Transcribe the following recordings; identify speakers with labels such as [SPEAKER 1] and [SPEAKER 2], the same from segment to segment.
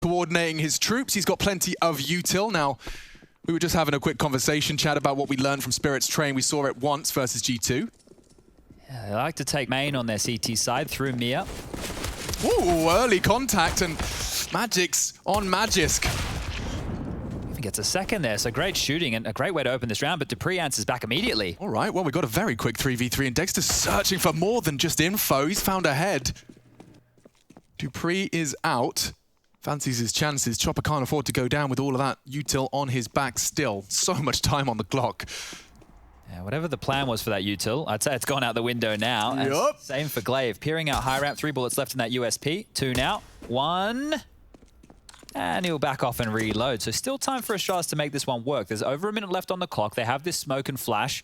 [SPEAKER 1] coordinating his troops. He's got plenty of util. Now, we were just having a quick conversation chat about what we learned from Spirit's train. We saw it once versus G2.
[SPEAKER 2] Yeah, they like to take main on their CT side through Mia.
[SPEAKER 1] Ooh, early contact, and Magic's on Magisk.
[SPEAKER 2] Even gets a second there, so great shooting and a great way to open this round, but dupreeh answers back immediately.
[SPEAKER 1] All right, well, we got a very quick 3v3, and Dexter's searching for more than just info. He's found a head. dupreeh is out. Fancies his chances. Chopper can't afford to go down with all of that util on his back still. So much time on the clock.
[SPEAKER 2] Yeah, whatever the plan was for that util, I'd say it's gone out the window now. And
[SPEAKER 1] Yup.
[SPEAKER 2] same for Glaive. Peering out high ramp, 3 bullets left in that USP. 2 now. 1. And he'll back off and reload. So still time for Astralis to make this one work. There's over a minute left on the clock. They have this smoke and flash.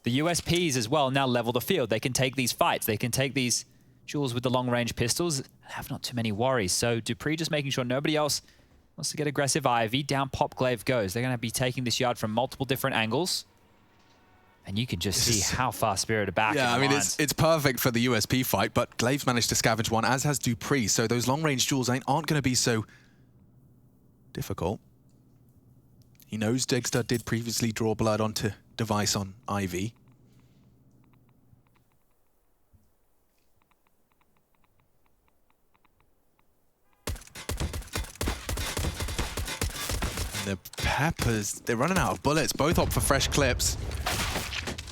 [SPEAKER 2] The USPs as well now level the field. They can take these fights. They can take these duels with the long-range pistols and have not too many worries. So dupreeh just making sure nobody else wants to get aggressive Ivy. Down pop Glaive goes. They're going to be taking this yard from multiple different angles. And you can just see how far Spirit are back.
[SPEAKER 1] Yeah, I mean, it's perfect for the USP fight, but Glaive's managed to scavenge one, as has dupreeh. So those long-range duels aren't going to be so difficult. He knows Dexter did previously draw blood onto Device on Ivy. And the Peppers, they're running out of bullets. Both opt for fresh clips.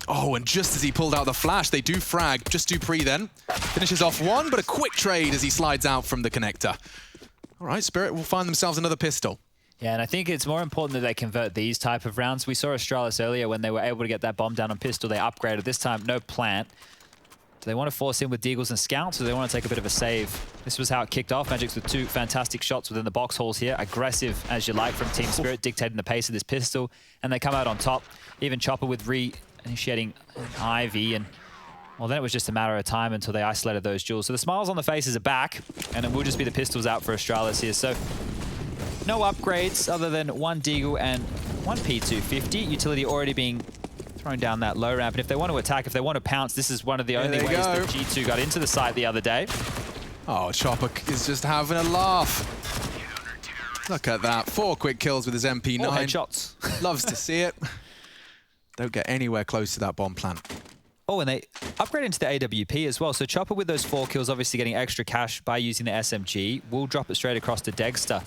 [SPEAKER 1] Oh, and just as he pulled out the flash, they do frag. Just dupreeh then. Finishes off one, but a quick trade as he slides out from the connector. All right, Spirit will find themselves another pistol.
[SPEAKER 2] Yeah, and I think it's more important that they convert these type of rounds. We saw Astralis earlier when they were able to get that bomb down on pistol. They upgraded. This time, no plant. Do they want to force in with Deagles and Scouts, or do they want to take a bit of a save? This was how it kicked off. Magic's with 2 fantastic shots within the box halls here. Aggressive, as you like, from Team Spirit, dictating the pace of this pistol. And they come out on top. Even Chopper with initiating Ivy, and well, then it was just a matter of time until they isolated those duels. So the smiles on the faces are back, and it will just be the pistols out for Astralis here. So no upgrades other than 1 Deagle and 1 P250. Utility already being thrown down that low ramp. And if they want to attack, if they want to pounce, this is one of the only ways that G2 got into the site the other day.
[SPEAKER 1] Oh, Chopper is just having a laugh. Look at that. 4 quick kills with his MP9.
[SPEAKER 2] 4 headshots.
[SPEAKER 1] Loves to see it. Don't get anywhere close to that bomb plant.
[SPEAKER 2] Oh, and they upgrade into the AWP as well. So Chopper with those 4 kills, obviously getting extra cash by using the SMG, will drop it straight across to Dexter.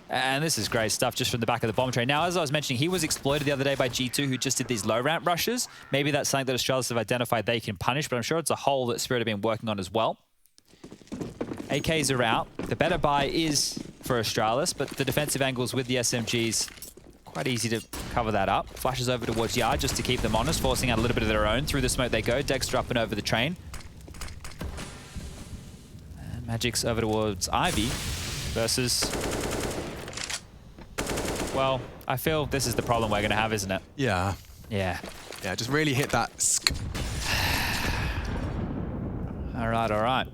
[SPEAKER 2] And this is great stuff just from the back of the bomb train. Now, as I was mentioning, he was exploited the other day by G2, who just did these low ramp rushes. Maybe that's something that Astralis have identified they can punish, but I'm sure it's a hole that Spirit have been working on as well. AKs are out. The better buy is for Astralis, but the defensive angles with the SMGs, quite easy to cover that up. Flashes over towards Yard just to keep them honest, forcing out a little bit of their own. Through the smoke they go. Dexter up and over the train. And Magic's over towards Ivy versus... Well, I feel this is the problem we're going to have, isn't it?
[SPEAKER 1] Yeah.
[SPEAKER 2] Yeah.
[SPEAKER 1] Yeah, just really hit that sk.
[SPEAKER 2] All right, all right.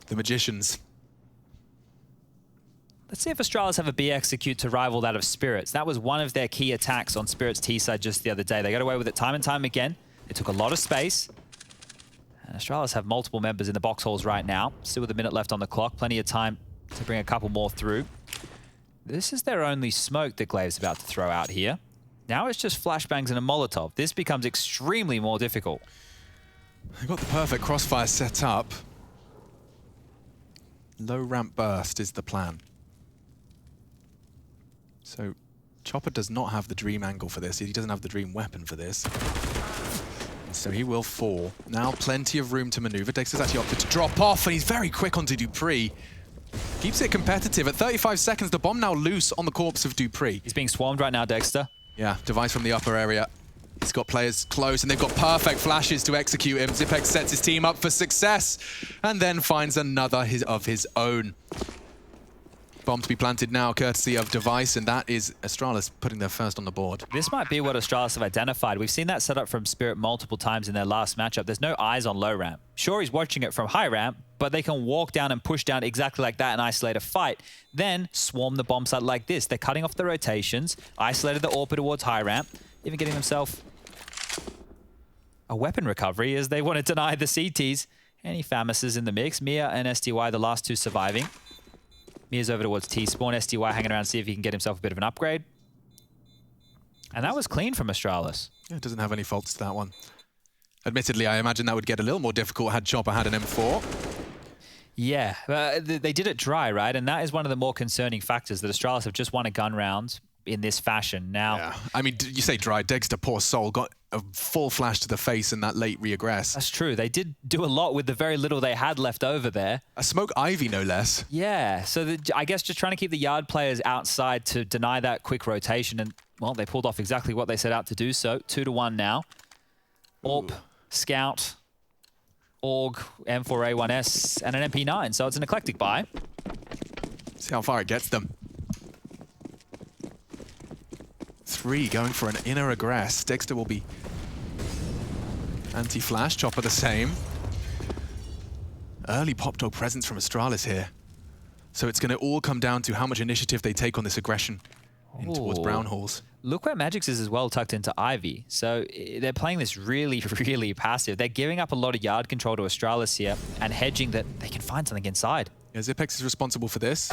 [SPEAKER 1] The Magicians.
[SPEAKER 2] Let's see if Astralis have a B execute to rival that of Spirits. That was one of their key attacks on Spirits T side just the other day. They got away with it time and time again. They took a lot of space. And Astralis have multiple members in the box halls right now. Still with a minute left on the clock. Plenty of time to bring a couple more through. This is their only smoke that Glaive's about to throw out here. Now it's just flashbangs and a Molotov. This becomes extremely more difficult.
[SPEAKER 1] They've got the perfect crossfire set up. Low ramp burst is the plan. So Chopper does not have the dream angle for this. He doesn't have the dream weapon for this. So he will fall. Now plenty of room to maneuver. Dexter's actually opted to drop off, and he's very quick onto dupreeh. Keeps it competitive. At 35 seconds, the bomb now loose on the corpse of dupreeh.
[SPEAKER 2] He's being swarmed right now, Dexter.
[SPEAKER 1] Yeah, Device from the upper area. He's got players close, and they've got perfect flashes to execute him. Zipex sets his team up for success, and then finds another of his own. Bomb to be planted now, courtesy of Device, and that is Astralis putting their first on the board.
[SPEAKER 2] This might be what Astralis have identified. We've seen that set up from Spirit multiple times in their last matchup. There's no eyes on low ramp. Sure, he's watching it from high ramp, but they can walk down and push down exactly like that and isolate a fight. Then swarm the bomb site like this. They're cutting off the rotations, isolated the AWP towards high ramp, even getting themselves a weapon recovery as they want to deny the CTs. Any Famises in the mix. Mia and STY, the last 2 surviving. Mia's over towards T-Spawn. SDY hanging around to see if he can get himself a bit of an upgrade. And that was clean from Astralis.
[SPEAKER 1] Yeah, it doesn't have any faults to that one. Admittedly, I imagine that would get a little more difficult had Chopper had an M4.
[SPEAKER 2] Yeah, they did it dry, right? And that is one of the more concerning factors, that Astralis have just won a gun round in this fashion. Now,
[SPEAKER 1] yeah. I mean, you say dry. Dexter, poor soul, got a full flash to the face in that late regress.
[SPEAKER 2] That's true. They did do a lot with the very little they had left over there.
[SPEAKER 1] A smoke Ivy, no less.
[SPEAKER 2] Yeah, so I guess just trying to keep the Yard players outside to deny that quick rotation. And, well, they pulled off exactly what they set out to do. So 2-1 now. AWP, Scout, AUG, M4A1S, and an MP9. So it's an eclectic buy.
[SPEAKER 1] See how far it gets them. 3 going for an inner aggress. Dexter will be anti-flash. Chopper the same. Early pop dog presence from Astralis here. So it's going to all come down to how much initiative they take on this aggression in towards Brown Halls.
[SPEAKER 2] Look where Magix is as well, tucked into Ivy. So they're playing this really, really passive. They're giving up a lot of yard control to Astralis here and hedging that they can find something inside.
[SPEAKER 1] Yeah, Zipex is responsible for this.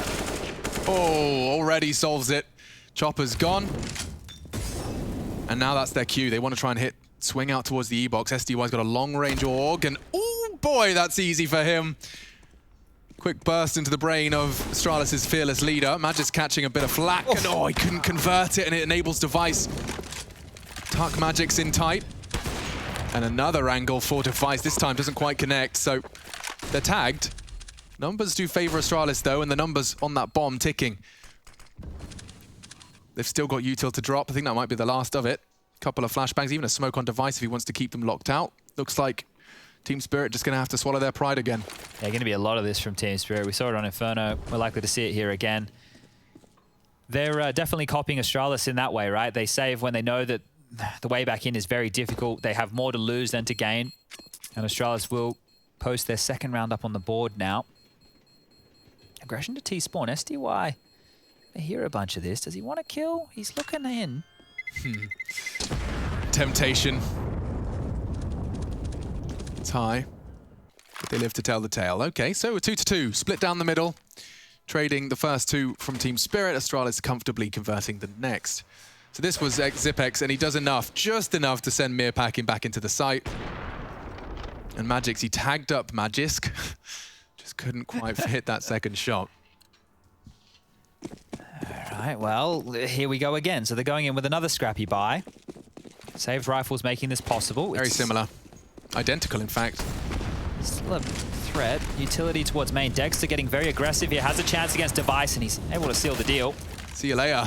[SPEAKER 1] Oh, already solves it. Chopper's gone. And now that's their cue. They want to try and swing out towards the E-box. SDY's got a long-range AUG, and oh boy, that's easy for him. Quick burst into the brain of Astralis' fearless leader. Magic's catching a bit of flack, and oh, he couldn't convert it, and it enables Device. Tuck Magic's in tight. And another angle for Device. This time doesn't quite connect, so they're tagged. Numbers do favor Astralis, though, and the numbers on that bomb ticking. They've still got util to drop. I think that might be the last of it. Couple of flashbangs, even a smoke on Device if he wants to keep them locked out. Looks like Team Spirit just going to have to swallow their pride again.
[SPEAKER 2] Yeah, going to be a lot of this from Team Spirit. We saw it on Inferno. We're likely to see it here again. They're definitely copying Astralis in that way, right? They save when they know that the way back in is very difficult. They have more to lose than to gain. And Astralis will post their second round up on the board now. Aggression to T-Spawn. SDY. I hear a bunch of this. Does he want to kill? He's looking in.
[SPEAKER 1] Temptation. It's high, but they live to tell the tale. Okay, so a 2-2, split down the middle. Trading the first 2 from Team Spirit. Astralis comfortably converting the next. So this was Zipex, and he does enough, just enough to send Mir packing back into the site. And Magix, he tagged up Magisk. Just couldn't quite hit that second shot.
[SPEAKER 2] All right, well, here we go again. So they're going in with another scrappy buy. Saved Rifles making this possible.
[SPEAKER 1] Very similar. Identical, in fact.
[SPEAKER 2] Still a threat. Utility towards main. Dexter getting very aggressive here. Has a chance against Device, and he's able to seal the deal.
[SPEAKER 1] See you later.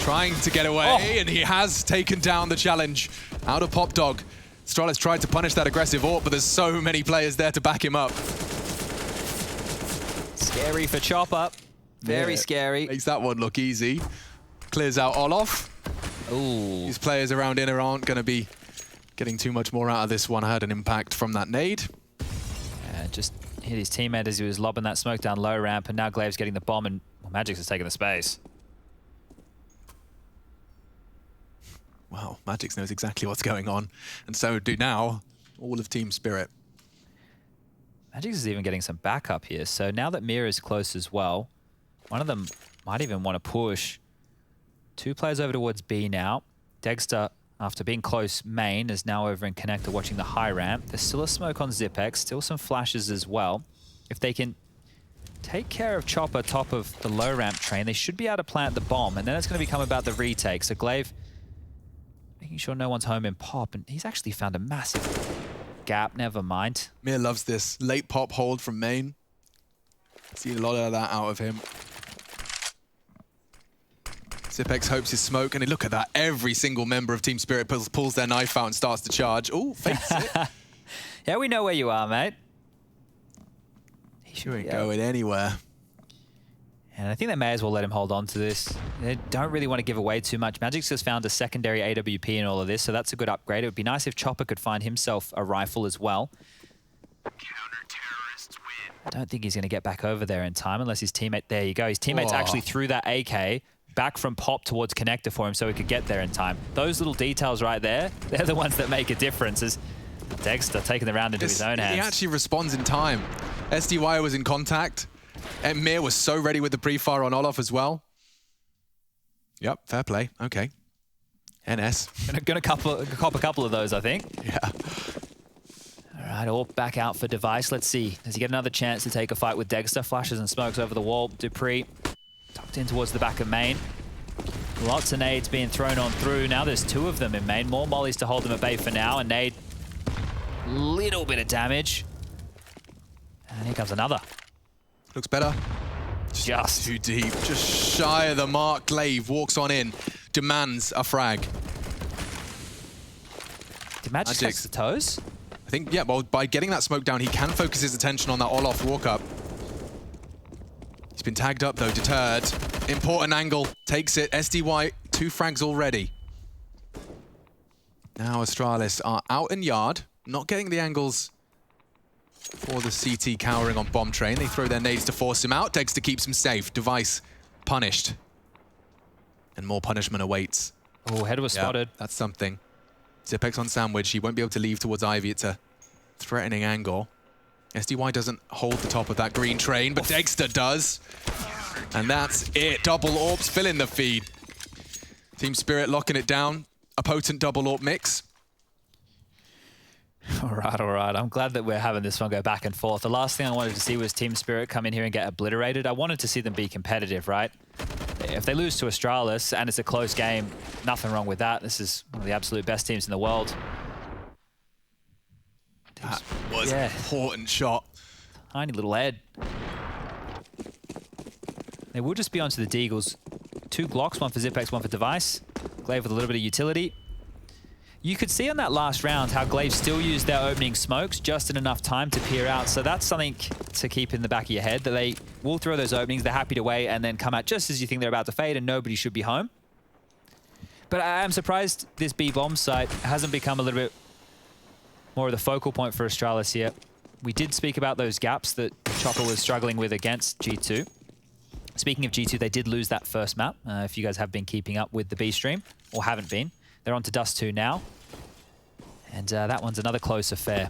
[SPEAKER 1] Trying to get away, and he has taken down the challenge out of Pop Dog. Astralis tried to punish that aggressive AWP, but there's so many players there to back him up.
[SPEAKER 2] Scary for Chopper. Very scary.
[SPEAKER 1] Makes that one look easy. Clears out Olof.
[SPEAKER 2] Ooh.
[SPEAKER 1] These players around inner aren't going to be getting too much more out of this one. I had an impact from that nade.
[SPEAKER 2] Just hit his teammate as he was lobbing that smoke down low ramp, and now Glaive's getting the bomb, and well, Magix has taken the space.
[SPEAKER 1] Wow, Magix knows exactly what's going on, and so do now all of Team Spirit.
[SPEAKER 2] Magix is even getting some backup here, so now that Mir is close as well, one of them might even want to push. 2 players over towards B now. Dexter, after being close main, is now over in connector watching the high ramp. There's still a smoke on Zipex, still some flashes as well. If they can take care of Chopper top of the low ramp train, they should be able to plant the bomb, and then it's going to become about the retake. So Glaive making sure no one's home in pop, and he's actually found a massive gap. Never mind.
[SPEAKER 1] Mir loves this late pop hold from main. See a lot of that out of him. Zipex hopes his smoke, and look at that. Every single member of Team Spirit pulls their knife out and starts to charge. Oh, fakes it.
[SPEAKER 2] Yeah, we know where you are, mate.
[SPEAKER 1] He ain't going anywhere.
[SPEAKER 2] And I think they may as well let him hold on to this. They don't really want to give away too much. Magix has found a secondary AWP in all of this, so that's a good upgrade. It would be nice if Chopper could find himself a rifle as well. I don't think he's going to get back over there in time unless his teammate... There you go. His teammates actually threw that AK back from pop towards connector for him so he could get there in time. Those little details right there, they're the ones that make a difference. As Dexter taking the round into his own hands.
[SPEAKER 1] He actually responds in time. SDY was in contact. And Mir was so ready with the pre-fire on Olof as well. Yep, fair play. Okay. NS.
[SPEAKER 2] Gonna cop a couple of those, I think.
[SPEAKER 1] Yeah.
[SPEAKER 2] All right, all back out for Device. Let's see. Does he get another chance to take a fight with Dexter? Flashes and smokes over the wall. Dupree tucked in towards the back of main. Lots of nades being thrown on through. Now there's 2 of them in main. More mollies to hold them at bay for now. And nade, little bit of damage. And here comes another.
[SPEAKER 1] Looks better.
[SPEAKER 2] Just
[SPEAKER 1] Too deep. Just shy of the mark. Glaive walks on in. Demands a frag.
[SPEAKER 2] Did Magic touch the toes?
[SPEAKER 1] I think, yeah, well, by getting that smoke down, he can focus his attention on that Olof walk-up. He's been tagged up, though, deterred. Important angle. Takes it. SDY, 2 frags already. Now Astralis are out in yard, not getting the angles for the CT cowering on bomb train. They throw their nades to force him out. Dexter keeps him safe. Device punished. And more punishment awaits.
[SPEAKER 2] Oh, head was spotted.
[SPEAKER 1] That's something. Zipex on sandwich. He won't be able to leave towards Ivy. It's a threatening angle. SDY doesn't hold the top of that green train, but Dexter does. And that's it. Double AWPs fill in the feed. Team Spirit locking it down. A potent double AWP mix.
[SPEAKER 2] All right. I'm glad that we're having this one go back and forth. The last thing I wanted to see was Team Spirit come in here and get obliterated. I wanted to see them be competitive, right? If they lose to Astralis and it's a close game, nothing wrong with that. This is one of the absolute best teams in the world.
[SPEAKER 1] That was an important shot.
[SPEAKER 2] Tiny little head. They will just be onto the Deagles. 2 Glocks, 1 for Zipex, 1 for Device. Glaive with a little bit of utility. You could see on that last round how Glaive still used their opening smokes just in enough time to peer out. So that's something to keep in the back of your head, that they will throw those openings, they're happy to wait, and then come out just as you think they're about to fade and nobody should be home. But I'm surprised this B-bomb site hasn't become a little bit more of the focal point for Astralis here. We did speak about those gaps that Chopper was struggling with against G2. Speaking of G2, they did lose that first map, if you guys have been keeping up with the B stream, or haven't been. They're on to Dust 2 now. And that one's another close affair.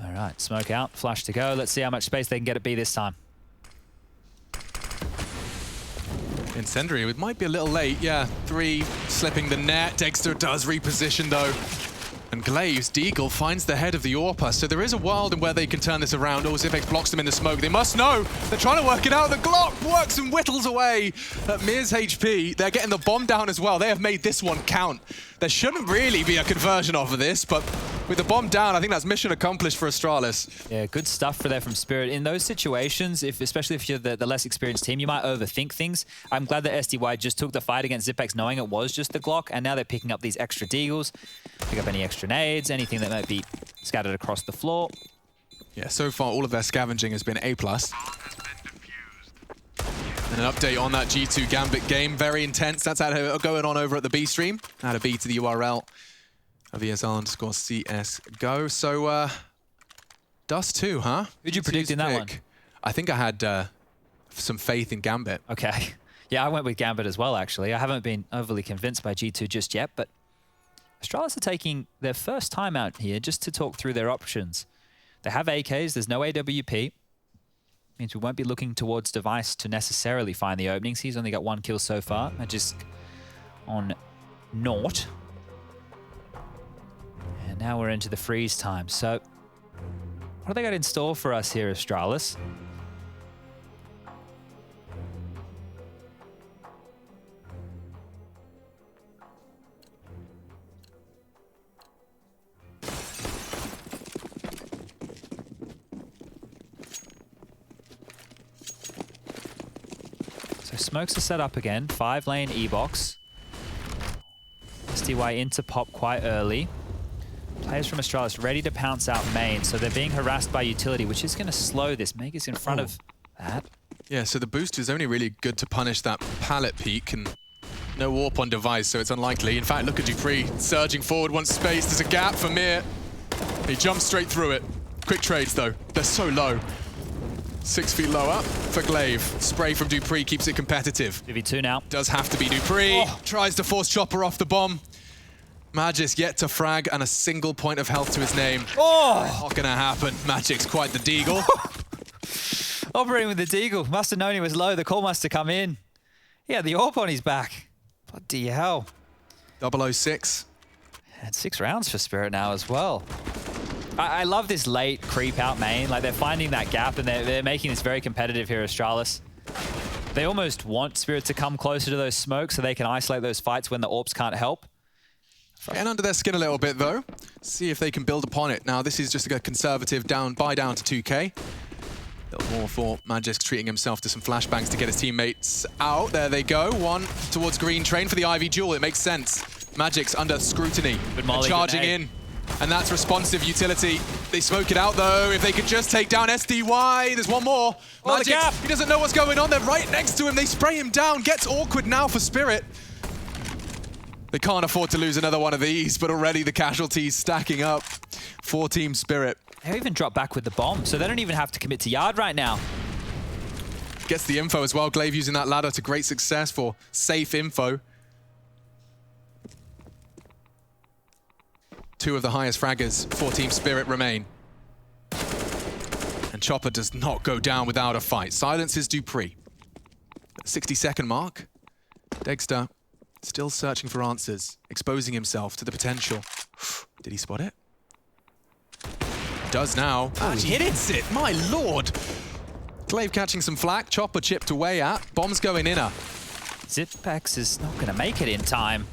[SPEAKER 2] All right, smoke out, flash to go. Let's see how much space they can get at B this time.
[SPEAKER 1] Incendiary, it might be a little late. Yeah, 3 slipping the net. Dexter does reposition, though. And Glaives, Deagle finds the head of the AWPer, so there is a world in where they can turn this around. Oh, Zipex blocks them in the smoke. They must know. They're trying to work it out. The Glock works and whittles away at Mir's HP. They're getting the bomb down as well. They have made this one count. There shouldn't really be a conversion off of this, but with the bomb down, I think that's mission accomplished for Astralis.
[SPEAKER 2] Yeah, good stuff for there from Spirit. In those situations, especially if you're the less experienced team, you might overthink things. I'm glad that SDY just took the fight against Zipex knowing it was just the Glock, and now they're picking up these extra Deagles, pick up any extra nades, anything that might be scattered across the floor.
[SPEAKER 1] Yeah, so far all of their scavenging has been A+. And an update on that G2 Gambit game, very intense. That's going on over at the B stream. Add a B to the URL of ESL_CSGO. So, Dust 2, huh?
[SPEAKER 2] Who'd you predict in that one?
[SPEAKER 1] I think I had some faith in Gambit.
[SPEAKER 2] Okay. Yeah, I went with Gambit as well, actually. I haven't been overly convinced by G2 just yet, but Astralis are taking their first time out here just to talk through their options. They have AKs, there's no AWP. Means we won't be looking towards Device to necessarily find the openings. He's only got 1 kill so far, just on naught. And now we're into the freeze time. So what do they got in store for us here, Astralis? So smokes are set up again. 5-lane E-box. SDY into pop quite early. Players from Astralis ready to pounce out main, so they're being harassed by utility, which is going to slow this. Mega's in front of that.
[SPEAKER 1] Yeah, so the boost is only really good to punish that pallet peak, and no warp on Device, so it's unlikely. In fact, look at Dupree surging forward, wants space. There's a gap for Mir. He jumps straight through it. Quick trades, though. They're so low. 6 feet lower for Glaive. Spray from Dupree keeps it competitive.
[SPEAKER 2] 2v2 now.
[SPEAKER 1] Does have to be Dupree. Tries to force Chopper off the bomb. Magic's yet to frag and a single point of health to his name.
[SPEAKER 2] Oh!
[SPEAKER 1] Not gonna happen. Magic's quite the deagle.
[SPEAKER 2] Operating with the deagle. Must have known he was low. The call must have come in. Yeah, the AWP on his back. Bloody hell.
[SPEAKER 1] 006.
[SPEAKER 2] And 6 rounds for Spirit now as well. I love this late creep out main. Like, they're finding that gap and they're making this very competitive here, Astralis. They almost want Spirit to come closer to those smokes so they can isolate those fights when the AWPs can't help.
[SPEAKER 1] Getting under their skin a little bit, though. See if they can build upon it. Now, this is just a conservative buy down to 2k. A little more for Magisk treating himself to some flashbangs to get his teammates out. There they go. One towards green train for the Ivy duel. It makes sense. Magic's under scrutiny.
[SPEAKER 2] Molly,
[SPEAKER 1] charging in. And that's responsive utility. They smoke it out, though. If they could just take down SDY. There's one more.
[SPEAKER 2] Oh,
[SPEAKER 1] Magic,
[SPEAKER 2] the gap.
[SPEAKER 1] he doesn't know what's going on. They're right next to him. They spray him down. Gets awkward now for Spirit. They can't afford to lose another one of these, but already the casualties stacking up for Team Spirit.
[SPEAKER 2] They even drop back with the bomb, so they don't even have to commit to yard right now.
[SPEAKER 1] Gets the info as well. Glaive using that ladder to great success for safe info. 2 of the highest fraggers for Team Spirit remain. And Chopper does not go down without a fight. Silences Dupree. 60-second mark. Dexter still searching for answers, exposing himself to the potential. Did he spot it? Does now.
[SPEAKER 2] Oh, he
[SPEAKER 1] hits it, my lord! Glaive catching some flak, Chopper chipped away at, bombs going inner.
[SPEAKER 2] Zipex is not going to make it in time.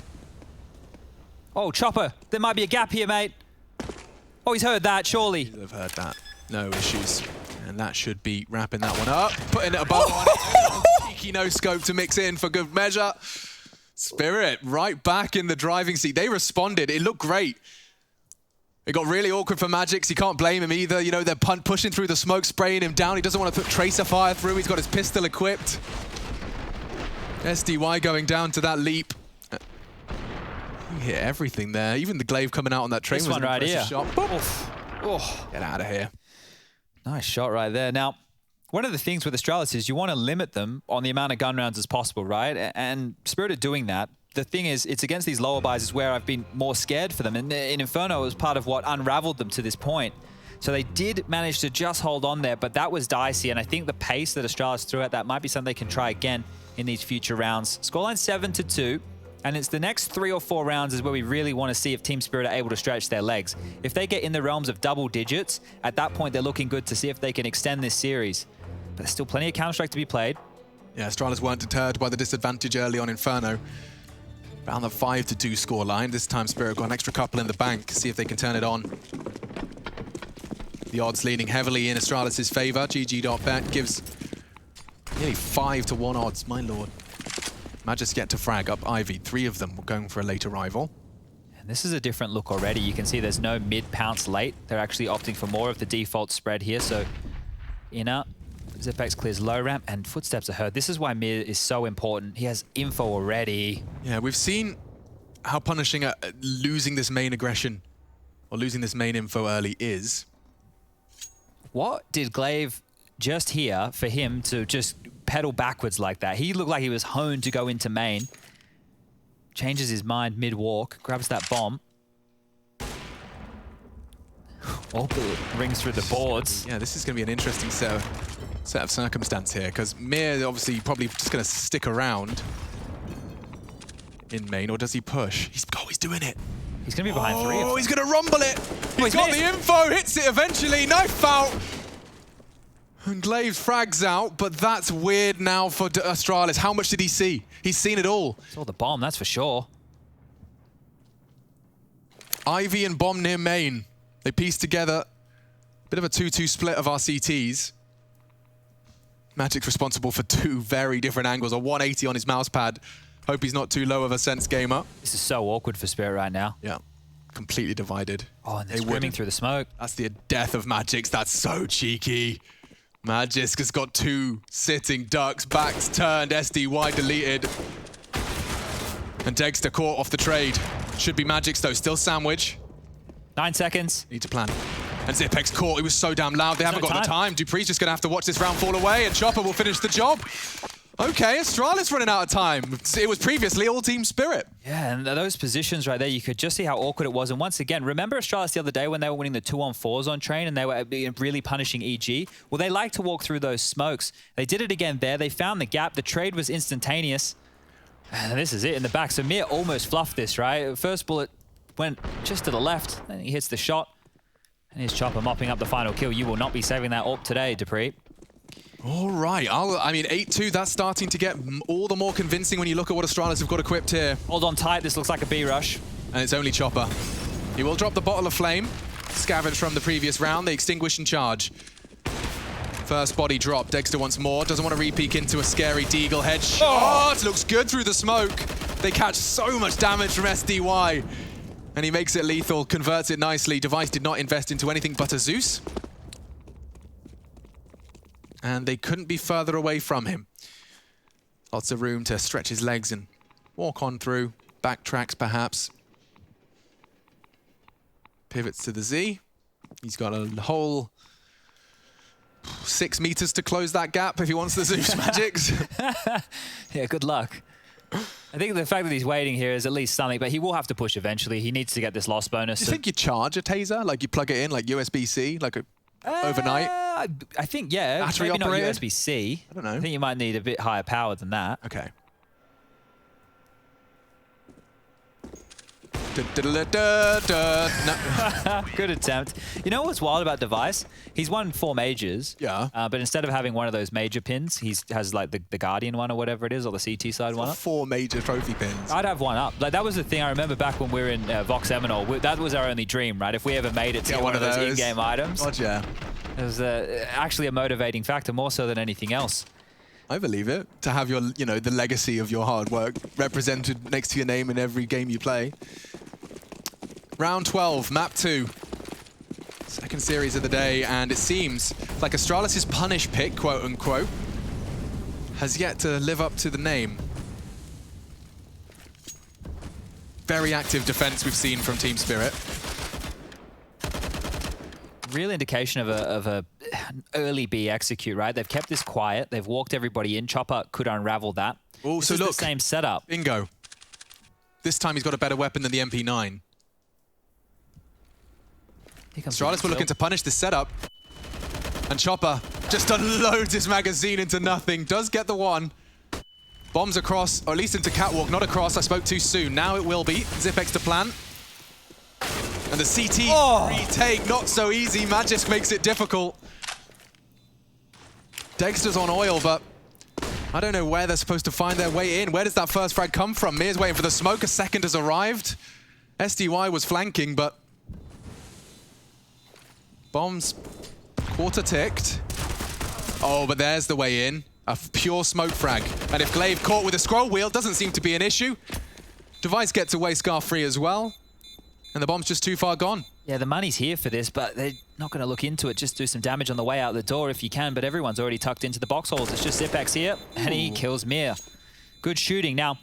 [SPEAKER 2] Oh, Chopper, there might be a gap here, mate. Oh, he's heard that, surely.
[SPEAKER 1] They've heard that. No issues. And that should be wrapping that one up. Putting it above on it. Cheeky no scope to mix in for good measure. Spirit right back in the driving seat. They responded. It looked great. It got really awkward for Magix. You can't blame him either. You know, they're pushing through the smoke, spraying him down. He doesn't want to put tracer fire through. He's got his pistol equipped. SDY going down to that leap. You hit everything there. Even the glaive coming out on that train
[SPEAKER 2] This
[SPEAKER 1] was
[SPEAKER 2] one
[SPEAKER 1] an
[SPEAKER 2] right
[SPEAKER 1] impressive
[SPEAKER 2] here.
[SPEAKER 1] shot. Oh, get out of here.
[SPEAKER 2] Nice shot right there. Now, one of the things with Astralis is you want to limit them on the amount of gun rounds as possible, right? And Spirit are doing that. The thing is, it's against these lower buys is where I've been more scared for them. And in Inferno, it was part of what unraveled them to this point. So they did manage to just hold on there, but that was dicey. And I think the pace that Astralis threw at that might be something they can try again in these future rounds. Scoreline 7-2. And it's the next 3 or 4 rounds is where we really want to see if Team Spirit are able to stretch their legs. If they get in the realms of double digits, at that point they're looking good to see if they can extend this series. But there's still plenty of Counter-Strike to be played.
[SPEAKER 1] Yeah, Astralis weren't deterred by the disadvantage early on Inferno. Found the 5-2 scoreline. This time Spirit got an extra couple in the bank. See if they can turn it on. The odds leaning heavily in Astralis' favor. GG.bet gives nearly 5-1 odds, my lord. Magisk get to frag up Ivy. 3 of them were going for a late arrival.
[SPEAKER 2] And this is a different look already. You can see there's no mid-pounce late. They're actually opting for more of the default spread here. So inner, Zipex clears low ramp, and footsteps are heard. This is why mid is so important. He has info already.
[SPEAKER 1] Yeah, we've seen how punishing losing this main aggression or losing this main info early is.
[SPEAKER 2] What did Glaive just hear for him to just pedal backwards like that? He looked like he was honed to go into main. Changes his mind mid-walk, grabs that bomb. Rings through the boards.
[SPEAKER 1] Yeah, this is going to be an interesting set of circumstance here, because Mir obviously probably just going to stick around in main, or does he push? He's doing it.
[SPEAKER 2] He's going to be behind 3.
[SPEAKER 1] Oh, he's going to rumble it. He's got
[SPEAKER 2] missed.
[SPEAKER 1] the info, hits it eventually, knife out. And Glaive frags out, but that's weird now for Astralis. How much did he see? He's seen it all.
[SPEAKER 2] Saw the bomb, that's for sure.
[SPEAKER 1] Ivy and bomb near main. They piece together a bit of a 2-2 split of RCTs. Magic's responsible for 2 very different angles. A 180 on his mouse pad. Hope he's not too low of a sense gamer.
[SPEAKER 2] This is so awkward for Spirit right now.
[SPEAKER 1] Yeah, completely divided.
[SPEAKER 2] Oh, and they're screaming through the smoke.
[SPEAKER 1] That's the death of Magix. That's so cheeky. Magisk has got 2 sitting ducks. Backs turned, SDY deleted. And Dexter caught off the trade. Should be Magix though, still sandwich.
[SPEAKER 2] 9 seconds.
[SPEAKER 1] Need to plan. And Zipex caught, he was so damn loud, they haven't got the time. Dupree's just gonna have to watch this round fall away, and Chopper will finish the job. Okay, Astralis running out of time. It was previously all Team Spirit.
[SPEAKER 2] Yeah, and those positions right there, you could just see how awkward it was. And once again, remember Astralis the other day when they were winning the 2-on-4s on Train and they were really punishing EG? Well, they like to walk through those smokes. They did it again there. They found the gap. The trade was instantaneous. And this is it in the back. So Mir almost fluffed this, right? First bullet went just to the left. Then he hits the shot. And here's Chopper mopping up the final kill. You will not be saving that AWP today, Dupree.
[SPEAKER 1] All right. I mean, 8-2, that's starting to get all the more convincing when you look at what Astralis have got equipped here.
[SPEAKER 2] Hold on tight. This looks like a B rush.
[SPEAKER 1] And it's only Chopper. He will drop the bottle of flame. Scavenge from the previous round. They extinguish and charge. First body drop. Dexter wants more. Doesn't want to re-peek into a scary Deagle headshot. Oh, it looks good through the smoke. They catch so much damage from SDY. And he makes it lethal, converts it nicely. Device did not invest into anything but a Zeus. And they couldn't be further away from him. Lots of room to stretch his legs and walk on through. Backtracks, perhaps. Pivots to the Z. He's got a whole 6 meters to close that gap if he wants the Zeus magics.
[SPEAKER 2] Yeah, good luck. I think the fact that he's waiting here is at least something, but he will have to push eventually. He needs to get this loss bonus.
[SPEAKER 1] Do you think you charge a taser? Like you plug it in, like USB-C, like a overnight?
[SPEAKER 2] I think, yeah.
[SPEAKER 1] Battery
[SPEAKER 2] maybe
[SPEAKER 1] operated?
[SPEAKER 2] not USB-C.
[SPEAKER 1] I don't know.
[SPEAKER 2] I think you might need a bit higher power than that.
[SPEAKER 1] Okay. No.
[SPEAKER 2] Good attempt. You know what's wild about Device? He's won 4 majors.
[SPEAKER 1] Yeah.
[SPEAKER 2] But instead of having one of those major pins, he has like the Guardian one or whatever it is, or the CT side one up.
[SPEAKER 1] 4 major trophy pins.
[SPEAKER 2] I'd have one up. Like that was the thing I remember back when we were in Vox Eminol. That was our only dream, right? If we ever made it to get one of those in-game items.
[SPEAKER 1] God, yeah.
[SPEAKER 2] It was actually a motivating factor, more so than anything else.
[SPEAKER 1] I believe it. To have your, you know, the legacy of your hard work represented next to your name in every game you play. Round 12, map 2. Second series of the day, and it seems like Astralis' punish pick, quote unquote, has yet to live up to the name. Very active defense we've seen from Team Spirit.
[SPEAKER 2] Real indication of a early B execute, right? They've kept this quiet. They've walked everybody in. Chopper could unravel that.
[SPEAKER 1] Oh, so look,
[SPEAKER 2] the same setup.
[SPEAKER 1] Bingo. This time he's got a better weapon than the MP9. Astralis were looking to punish this setup. And Chopper just unloads his magazine into nothing. Does get the one. Bombs across, or at least into Catwalk, not across. I spoke too soon. Now it will be. Zipex to plant. And the CT retake, not so easy. Magisk makes it difficult. Dexter's on oil, but I don't know where they're supposed to find their way in. Where does that first frag come from? Mir's waiting for the smoke. A second has arrived. SDY was flanking, but bombs quarter ticked. Oh, but there's the way in. A pure smoke frag. And if Glaive caught with a scroll wheel, doesn't seem to be an issue. Device gets away scar-free as well. And the bomb's just too far gone.
[SPEAKER 2] Yeah, the money's here for this, but they're not going to look into it. Just do some damage on the way out the door if you can, but everyone's already tucked into the box holes. It's just Zipex here, and he kills Mir. Good shooting. Now,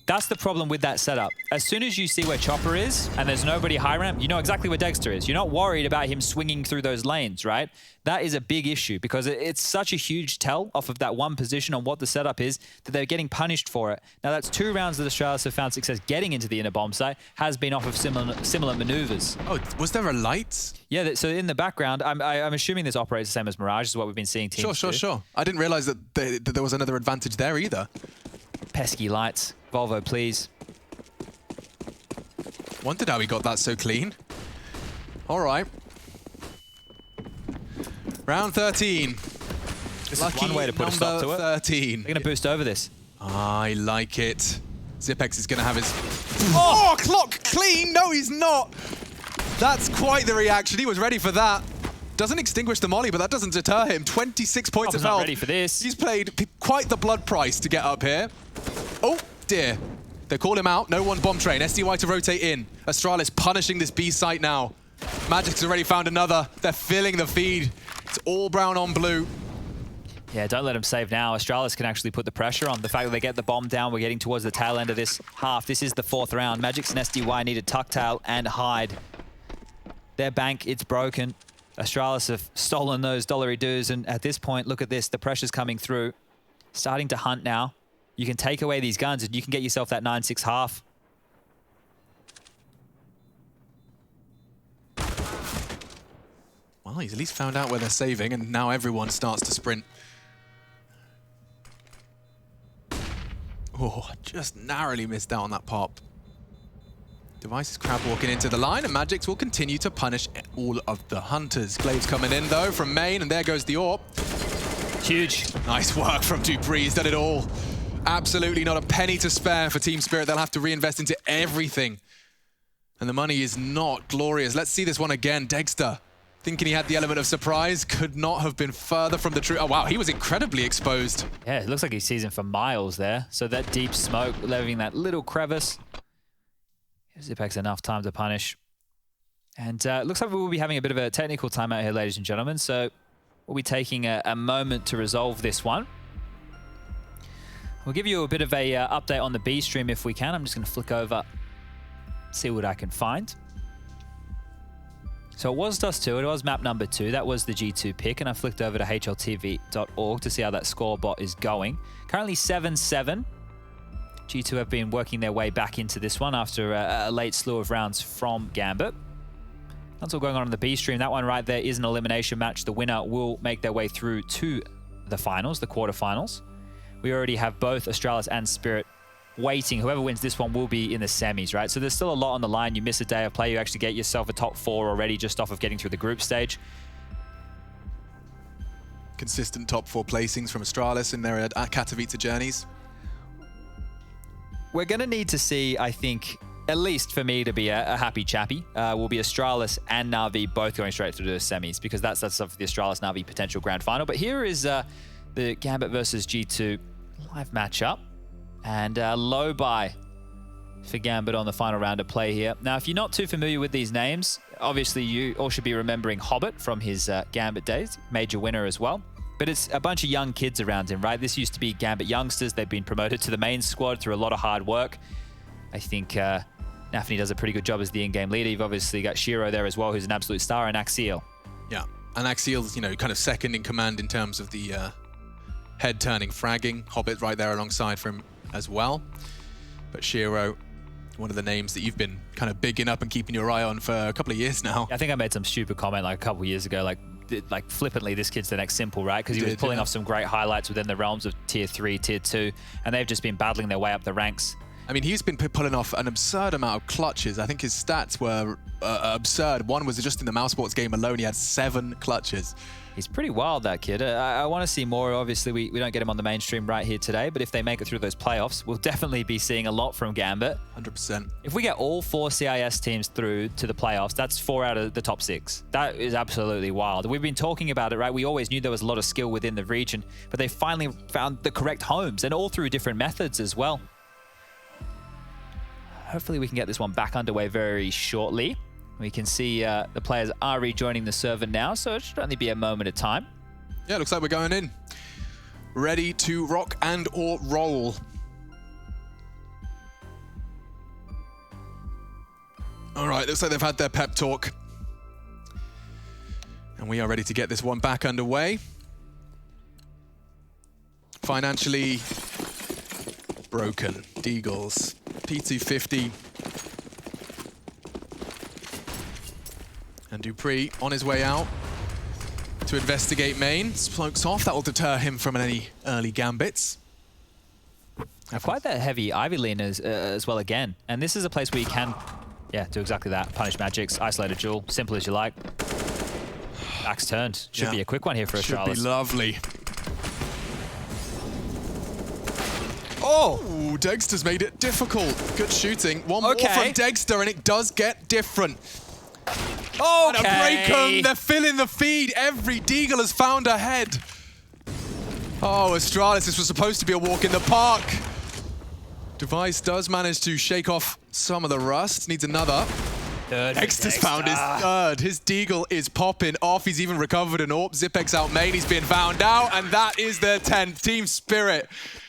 [SPEAKER 2] that's the problem with that setup. As soon as you see where Chopper is, and there's nobody high ramp, you know exactly where Dexter is. You're not worried about him swinging through those lanes, right? That is a big issue, because it's such a huge tell off of that one position on what the setup is, that they're getting punished for it. Now, that's 2 rounds that Astralis have found success getting into the inner bomb site, has been off of similar maneuvers.
[SPEAKER 1] Oh, was there a light?
[SPEAKER 2] Yeah, so in the background, I'm assuming this operates the same as Mirage, is what we've been seeing teams do.
[SPEAKER 1] Sure. I didn't realize that there was another advantage there either.
[SPEAKER 2] Pesky lights. Volvo, please.
[SPEAKER 1] Wondered how he got that so clean. All right. Round 13.
[SPEAKER 2] This is one way to put a stop to it.
[SPEAKER 1] 13.
[SPEAKER 2] They're going to boost over this.
[SPEAKER 1] I like it. Zipex is going to have his... Oh, clock clean! No, he's not! That's quite the reaction. He was ready for that. Doesn't extinguish the molly, but that doesn't deter him. 26 points of health.
[SPEAKER 2] Not ready for this.
[SPEAKER 1] He's paid quite the blood price to get up here. Oh, dear. They call him out. No one bomb train. SDY to rotate in. Astralis punishing this B site now. Magic's already found another. They're filling the feed. It's all brown on blue.
[SPEAKER 2] Yeah, don't let him save now. Astralis can actually put the pressure on. The fact that they get the bomb down, we're getting towards the tail end of this half. This is the 4th round. Magic's and SDY need to tuck tail and hide. Their bank, it's broken. Astralis have stolen those dollary doos, and at this point, look at this. The pressure's coming through. starting to hunt now. You can take away these guns and you can get yourself that 9-6 half.
[SPEAKER 1] Well, he's at least found out where they're saving, and now everyone starts to sprint. Oh, just narrowly missed out on that pop. Device is crab walking into the line, and Magix will continue to punish all of the hunters. Glaive's coming in, though, from main, and there goes the AWP.
[SPEAKER 2] Huge.
[SPEAKER 1] Nice work from dupreeh. He's done it all. Absolutely not a penny to spare for Team Spirit. They'll have to reinvest into everything. And the money is not glorious. Let's see this one again. Dexter, thinking he had the element of surprise, could not have been further from the truth. Oh, wow, he was incredibly exposed.
[SPEAKER 2] Yeah, it looks like he's sees him for miles there. So that deep smoke, leaving that little crevice. Gives Zipex enough time to punish. And it looks like we will be having a bit of a technical timeout here, ladies and gentlemen. So we'll be taking a moment to resolve this one. We'll give you a bit of a update on the B stream if we can. I'm just going to flick over, see what I can find. So it was Dust 2, it was map number 2. That was the G2 pick, and I flicked over to hltv.org to see how that score bot is going. Currently 7-7. G2 have been working their way back into this one after a late slew of rounds from Gambit. That's all going on in the B stream. That one right there is an elimination match. The winner will make their way through to the finals, the quarterfinals. We already have both Astralis and Spirit waiting. Whoever wins this one will be in the semis, right? So there's still a lot on the line. You miss a day of play, you actually get yourself a top 4 already just off of getting through the group stage.
[SPEAKER 1] Consistent top 4 placings from Astralis in their Katowice journeys.
[SPEAKER 2] We're going to need to see, I think, at least for me to be a happy chappy, will be Astralis and Na'Vi both going straight through to the semis, because that's the Astralis Na'Vi potential grand final. But here is the Gambit versus G2 live matchup, and low buy for Gambit on the final round of play here. Now, if you're not too familiar with these names, obviously you all should be remembering Hobbit from his Gambit days, major winner as well. But it's a bunch of young kids around him, right? This used to be Gambit youngsters. They've been promoted to the main squad through a lot of hard work. I think Nafany does a pretty good job as the in-game leader. You've obviously got Shiro there as well, who's an absolute star, and Axiel.
[SPEAKER 1] Yeah, and Axiel's, you know, kind of second in command in terms of the head-turning fragging. Hobbit right there alongside for him as well. But Shiro, one of the names that you've been kind of bigging up and keeping your eye on for a couple of years now.
[SPEAKER 2] I think I made some stupid comment like a couple of years ago, like flippantly, this kid's the next Simple, right? Because he was pulling off some great highlights within the realms of Tier 3, Tier 2, and they've just been battling their way up the ranks. I
[SPEAKER 1] mean, he's been pulling off an absurd amount of clutches. I think his stats were absurd. One was just in the Mouse Sports game alone, he had 7 clutches.
[SPEAKER 2] He's pretty wild, that kid. I want to see more. Obviously, we don't get him on the mainstream right here today, but if they make it through those playoffs, we'll definitely be seeing a lot from Gambit.
[SPEAKER 1] 100%.
[SPEAKER 2] If we get all 4 CIS teams through to the playoffs, that's 4 out of the top 6. That is absolutely wild. We've been talking about it, right? We always knew there was a lot of skill within the region, but they finally found the correct homes, and all through different methods as well. Hopefully we can get this one back underway very shortly. We can see the players are rejoining the server now, so it should only be a moment of time.
[SPEAKER 1] Yeah, looks like we're going in. Ready to rock and or roll. All right, looks like they've had their pep talk. And we are ready to get this one back underway. Financially broken. Deagles. P250. And dupreeh on his way out to investigate main. Smokes off. That will deter him from any early gambits.
[SPEAKER 2] Quite that heavy Ivy lean as well again. And this is a place where you can, do exactly that. Punish Magix, isolated duel, simple as you like. Back's turned. Should be a quick one here for Astralis.
[SPEAKER 1] Should be lovely.
[SPEAKER 2] Oh!
[SPEAKER 1] Dexter's made it difficult. Good shooting. One more from Dexter, and it does get different.
[SPEAKER 2] Okay.
[SPEAKER 1] And a break 'em. They're filling the feed. Every Deagle has found a head. Oh, Astralis, this was supposed to be a walk in the park. Device does manage to shake off some of the rust. Needs another. Dexter's found his third. His Deagle is popping off. He's even recovered an AWP. Zipex out main. He's been found out. And that is their 10th. Team Spirit.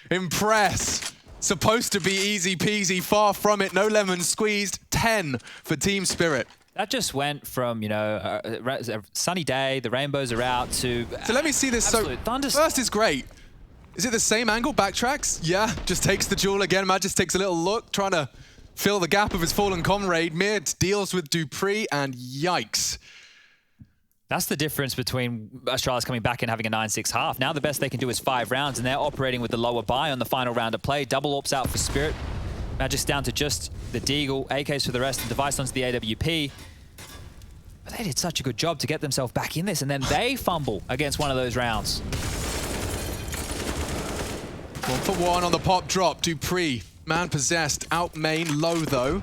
[SPEAKER 1] Impress. Supposed to be easy peasy. Far from it. No lemons squeezed. 10 for Team Spirit.
[SPEAKER 2] That just went from, you know, a sunny day, the rainbows are out, to
[SPEAKER 1] so let me see this. So
[SPEAKER 2] thunderstorm.
[SPEAKER 1] first is great. Is it the same angle? Backtracks? Yeah, just takes the jewel again. Magis takes a little look, trying to fill the gap of his fallen comrade. Mid deals with Dupree, and yikes.
[SPEAKER 2] That's the difference between Astralis coming back and having a 9-6 half. Now the best they can do is 5 rounds, and they're operating with the lower buy on the final round of play. Double AWPs out for Spirit. Magic's down to just the Deagle, AKs for the rest, and Device onto the AWP. But they did such a good job to get themselves back in this, and then they fumble against one of those rounds.
[SPEAKER 1] 1 for 1 on the pop drop. Dupree, man possessed, out main, low though.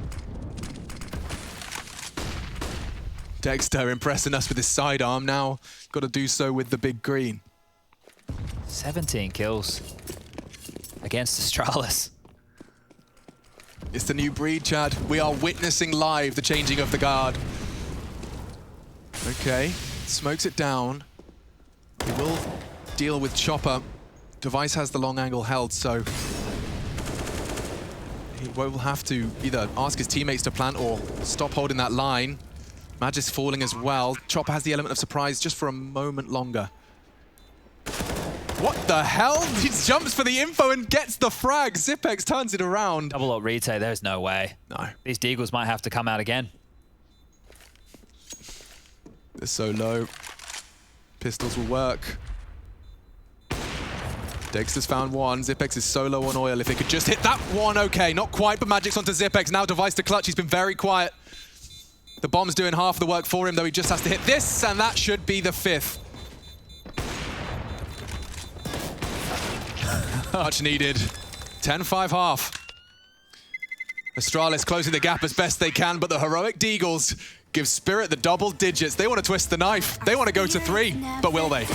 [SPEAKER 1] Dexter impressing us with his sidearm. Now got to do so with the big green.
[SPEAKER 2] 17 kills against Astralis.
[SPEAKER 1] It's the new breed, Chad. We are witnessing live the changing of the guard. Okay, smokes it down. He will deal with Chopper. Device has the long angle held, so he will have to either ask his teammates to plant or stop holding that line. Magis falling as well. Chopper has the element of surprise just for a moment longer. What the hell? He jumps for the info and gets the frag. Zipex turns it around.
[SPEAKER 2] Double up retake, there's no way.
[SPEAKER 1] No.
[SPEAKER 2] These Deagles might have to come out again.
[SPEAKER 1] They're so low. Pistols will work. Dexter's found one. Zipex is so low on oil. If they could just hit that one, okay. Not quite, but Magic's onto Zipex. Now Device to clutch. He's been very quiet. The bomb's doing half the work for him, though he just has to hit this, and that should be the 5th. Much needed. 10-5 half. Astralis closing the gap as best they can, but the heroic Deagles give Spirit the double digits. They want to twist the knife. They want to go to 3, but will they?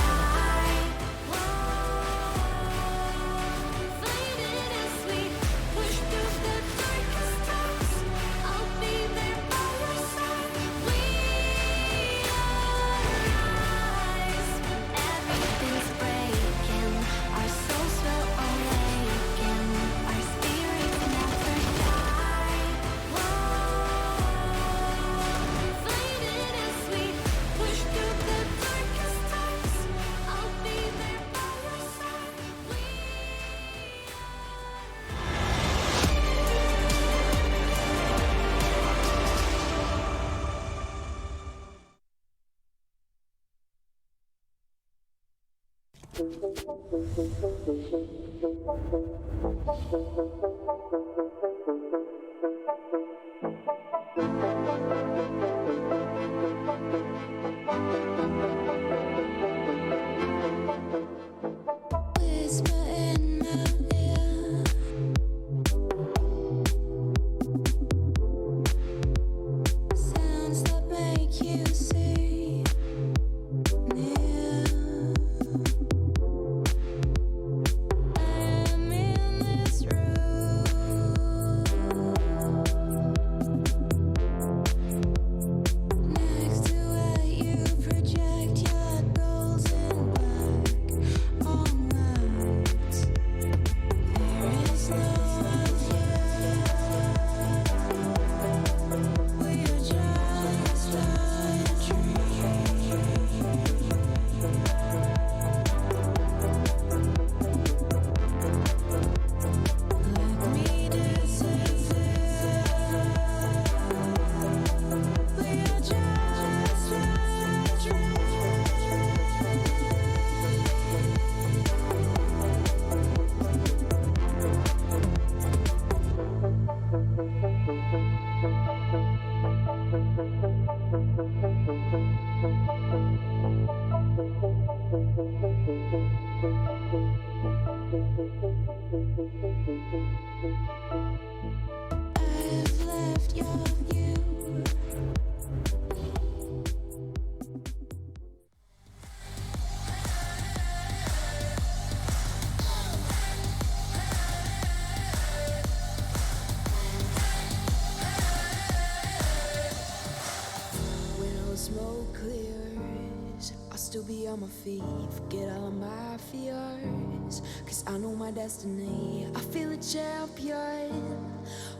[SPEAKER 3] Still be on my feet, forget all of my fears, cause I know my destiny. I feel a champion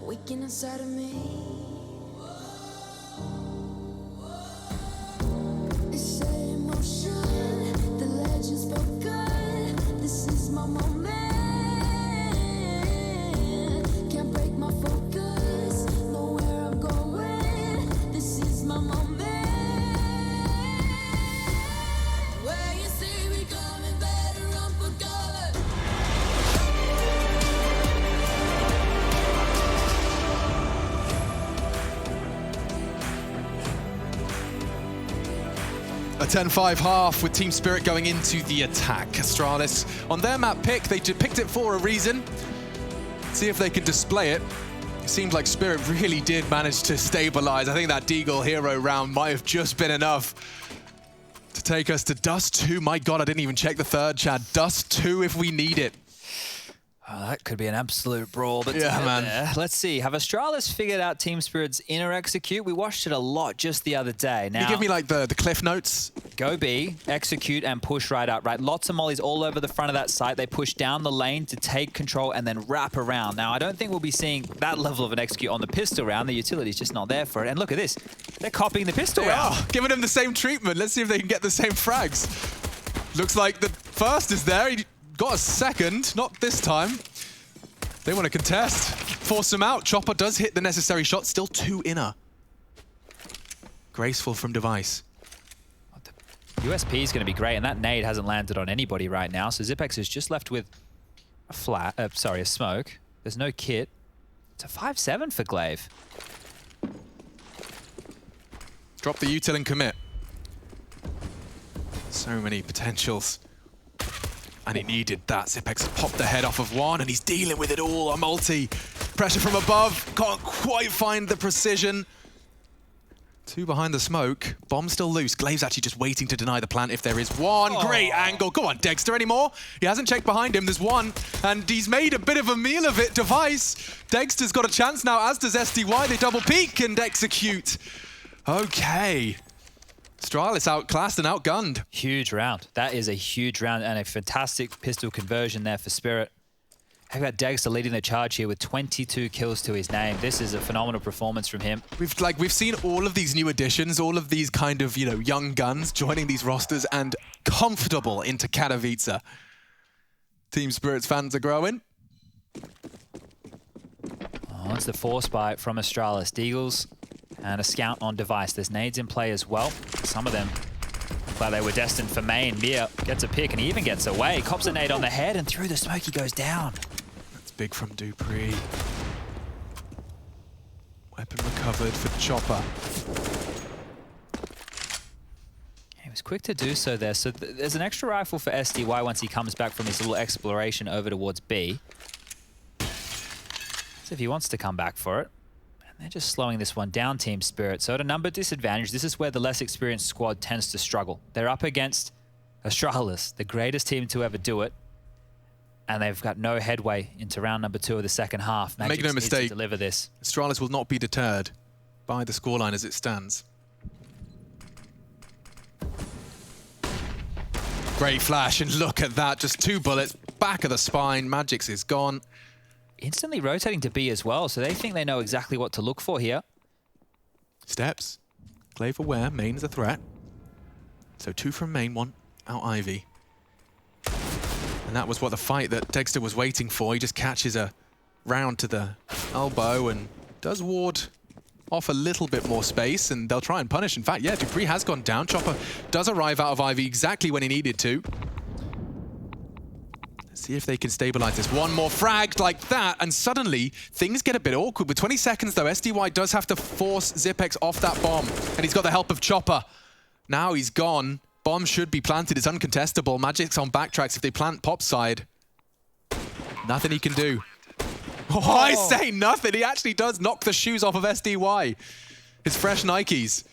[SPEAKER 3] waking inside of me. It's set in motion, the legend's spoken. This is my moment. moment. Can't break my focus, know where I'm going. This is my moment. Where you see me coming, better run for cover.
[SPEAKER 1] A 10-5 half with Team Spirit going into the attack. Astralis on their map pick, they picked it for a reason. See if they can display it. It seems like Spirit really did manage to stabilize. I think that Deagle hero round might have just been enough to take us to Dust 2. My God, I didn't even check the third, Chad. Dust 2 if we need it.
[SPEAKER 2] Oh, that could be an absolute brawl. But
[SPEAKER 1] Yeah, man.
[SPEAKER 2] There. Let's see. Have Astralis figured out Team Spirit's inner execute? We watched it a lot just the other day. Now,
[SPEAKER 1] Can you give me like the cliff notes?
[SPEAKER 2] go B, execute, and push right up, right? Lots of mollies all over the front of that site. They push down the lane to take control and then wrap around. Now, I don't think we'll be seeing that level of an execute on the pistol round. The utility's just not there for it. And look at this. They're copying the pistol round.
[SPEAKER 1] Oh, giving him the same treatment. Let's see if they can get the same frags. Looks like the first is there. He got a second. Not this time. They want to contest. Force him out. Chopper does hit the necessary shot. Still 2 inner. Graceful from Device.
[SPEAKER 2] USP is going to be great, and that nade hasn't landed on anybody right now. So Zipex is just left with a smoke. There's no kit. It's a 5-7 for Glaive.
[SPEAKER 1] Drop the util and commit. So many potentials. And he needed that. Zipex popped the head off of one, and he's dealing with it all. A multi. Pressure from above. Can't quite find the precision. 2 behind the smoke. Bomb still loose. Glaive's actually just waiting to deny the plant if there is one. Oh. Great angle. Go on, Dexter, anymore? He hasn't checked behind him. There's one. And he's made a bit of a meal of it. Device. Dexter's got a chance now, as does SDY. They double peek and execute. Okay. Astralis outclassed and outgunned.
[SPEAKER 2] Huge round. That is a huge round and a fantastic pistol conversion there for Spirit. How about Dexter leading the charge here with 22 kills to his name? This is a phenomenal performance from him.
[SPEAKER 1] We've seen all of these new additions, all of these kind of, young guns joining these rosters and comfortable into Katowice. Team Spirit's fans are growing.
[SPEAKER 2] Oh, it's the force bite from Astralis. Deagles and a scout on Device. There's nades in play as well. Some of them look like they were destined for main. Mia gets a pick and he even gets away. Cops a nade on the head and through the smoke he goes down.
[SPEAKER 1] That's big from Dupree. Weapon recovered for Chopper.
[SPEAKER 2] He was quick to do so there. So there's an extra rifle for SDY once he comes back from his little exploration over towards B. So if he wants to come back for it. They're just slowing this one down, Team Spirit. So at a number disadvantage, this is where the less experienced squad tends to struggle. They're up against Astralis, the greatest team to ever do it. And they've got no headway into round number 2 of the second half.
[SPEAKER 1] Make no mistake,
[SPEAKER 2] to deliver this.
[SPEAKER 1] Astralis will not be deterred by the scoreline as it stands. Great flash, and look at that. Just 2 bullets, back of the spine. Magix is gone.
[SPEAKER 2] Instantly rotating to B as well, so they think they know exactly what to look for here.
[SPEAKER 1] Steps. Glaive aware, main is a threat. So 2 from main, 1 out Ivy. And that was what the fight that Dexter was waiting for. He just catches a round to the elbow and does ward off a little bit more space, and they'll try and punish. In fact, yeah, Dupree has gone down. Chopper does arrive out of Ivy exactly when he needed to. See if they can stabilize this. One more frag like that, and suddenly things get a bit awkward. With 20 seconds, though, SDY does have to force Zipex off that bomb, and he's got the help of Chopper. Now he's gone. Bomb should be planted. It's uncontestable. Magic's on backtracks. If they plant Pop side, nothing he can do. Oh, I say nothing. He actually does knock the shoes off of SDY. His fresh Nikes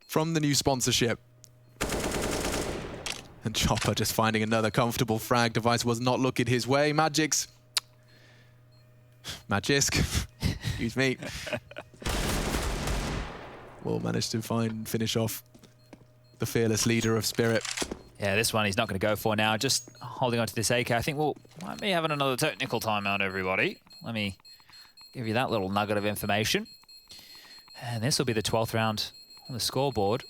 [SPEAKER 1] from the new sponsorship. And Chopper just finding another comfortable frag. Device was not looking his way. Magisk. Excuse me. Will manage to finish off the fearless leader of Spirit.
[SPEAKER 2] Yeah, this one he's not going to go for now. Just holding on to this AK. I think we'll might be having another technical timeout, everybody. Let me give you that little nugget of information. And this will be the 12th round on the scoreboard.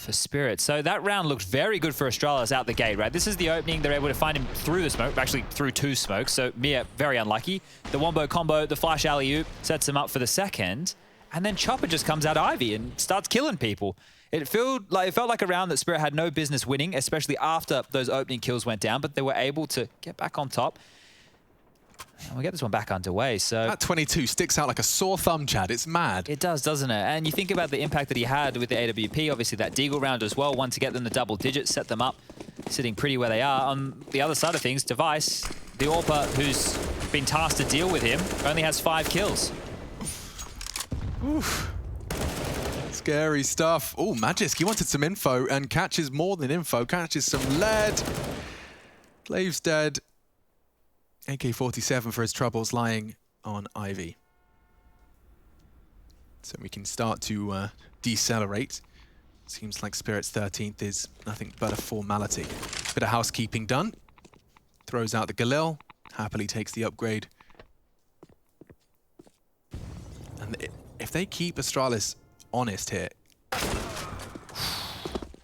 [SPEAKER 2] for Spirit. So that round looked very good for Astralis out the gate, right? This is the opening. They're able to find him through the smoke, actually through 2 smokes. So Mia, very unlucky. The wombo combo, the flash alley-oop sets him up for the second. And then Chopper just comes out Ivy and starts killing people. It felt like a round that Spirit had no business winning, especially after those opening kills went down, but they were able to get back on top. And we get this one back underway, so...
[SPEAKER 1] That 22 sticks out like a sore thumb, Chad. It's mad.
[SPEAKER 2] It does, doesn't it? And you think about the impact that he had with the AWP, obviously that Deagle round as well, one to get them the double digits, set them up, sitting pretty where they are. On the other side of things, Device, the AWPer who's been tasked to deal with him, only has 5 kills.
[SPEAKER 1] Oof. Scary stuff. Oh, Magisk, he wanted some info and catches more than info, catches some lead. Clave's dead. AK-47 for his troubles lying on Ivy. So we can start to decelerate. Seems like Spirit's 13th is nothing but a formality. Bit of housekeeping done. Throws out the Galil, happily takes the upgrade. And if they keep Astralis honest here...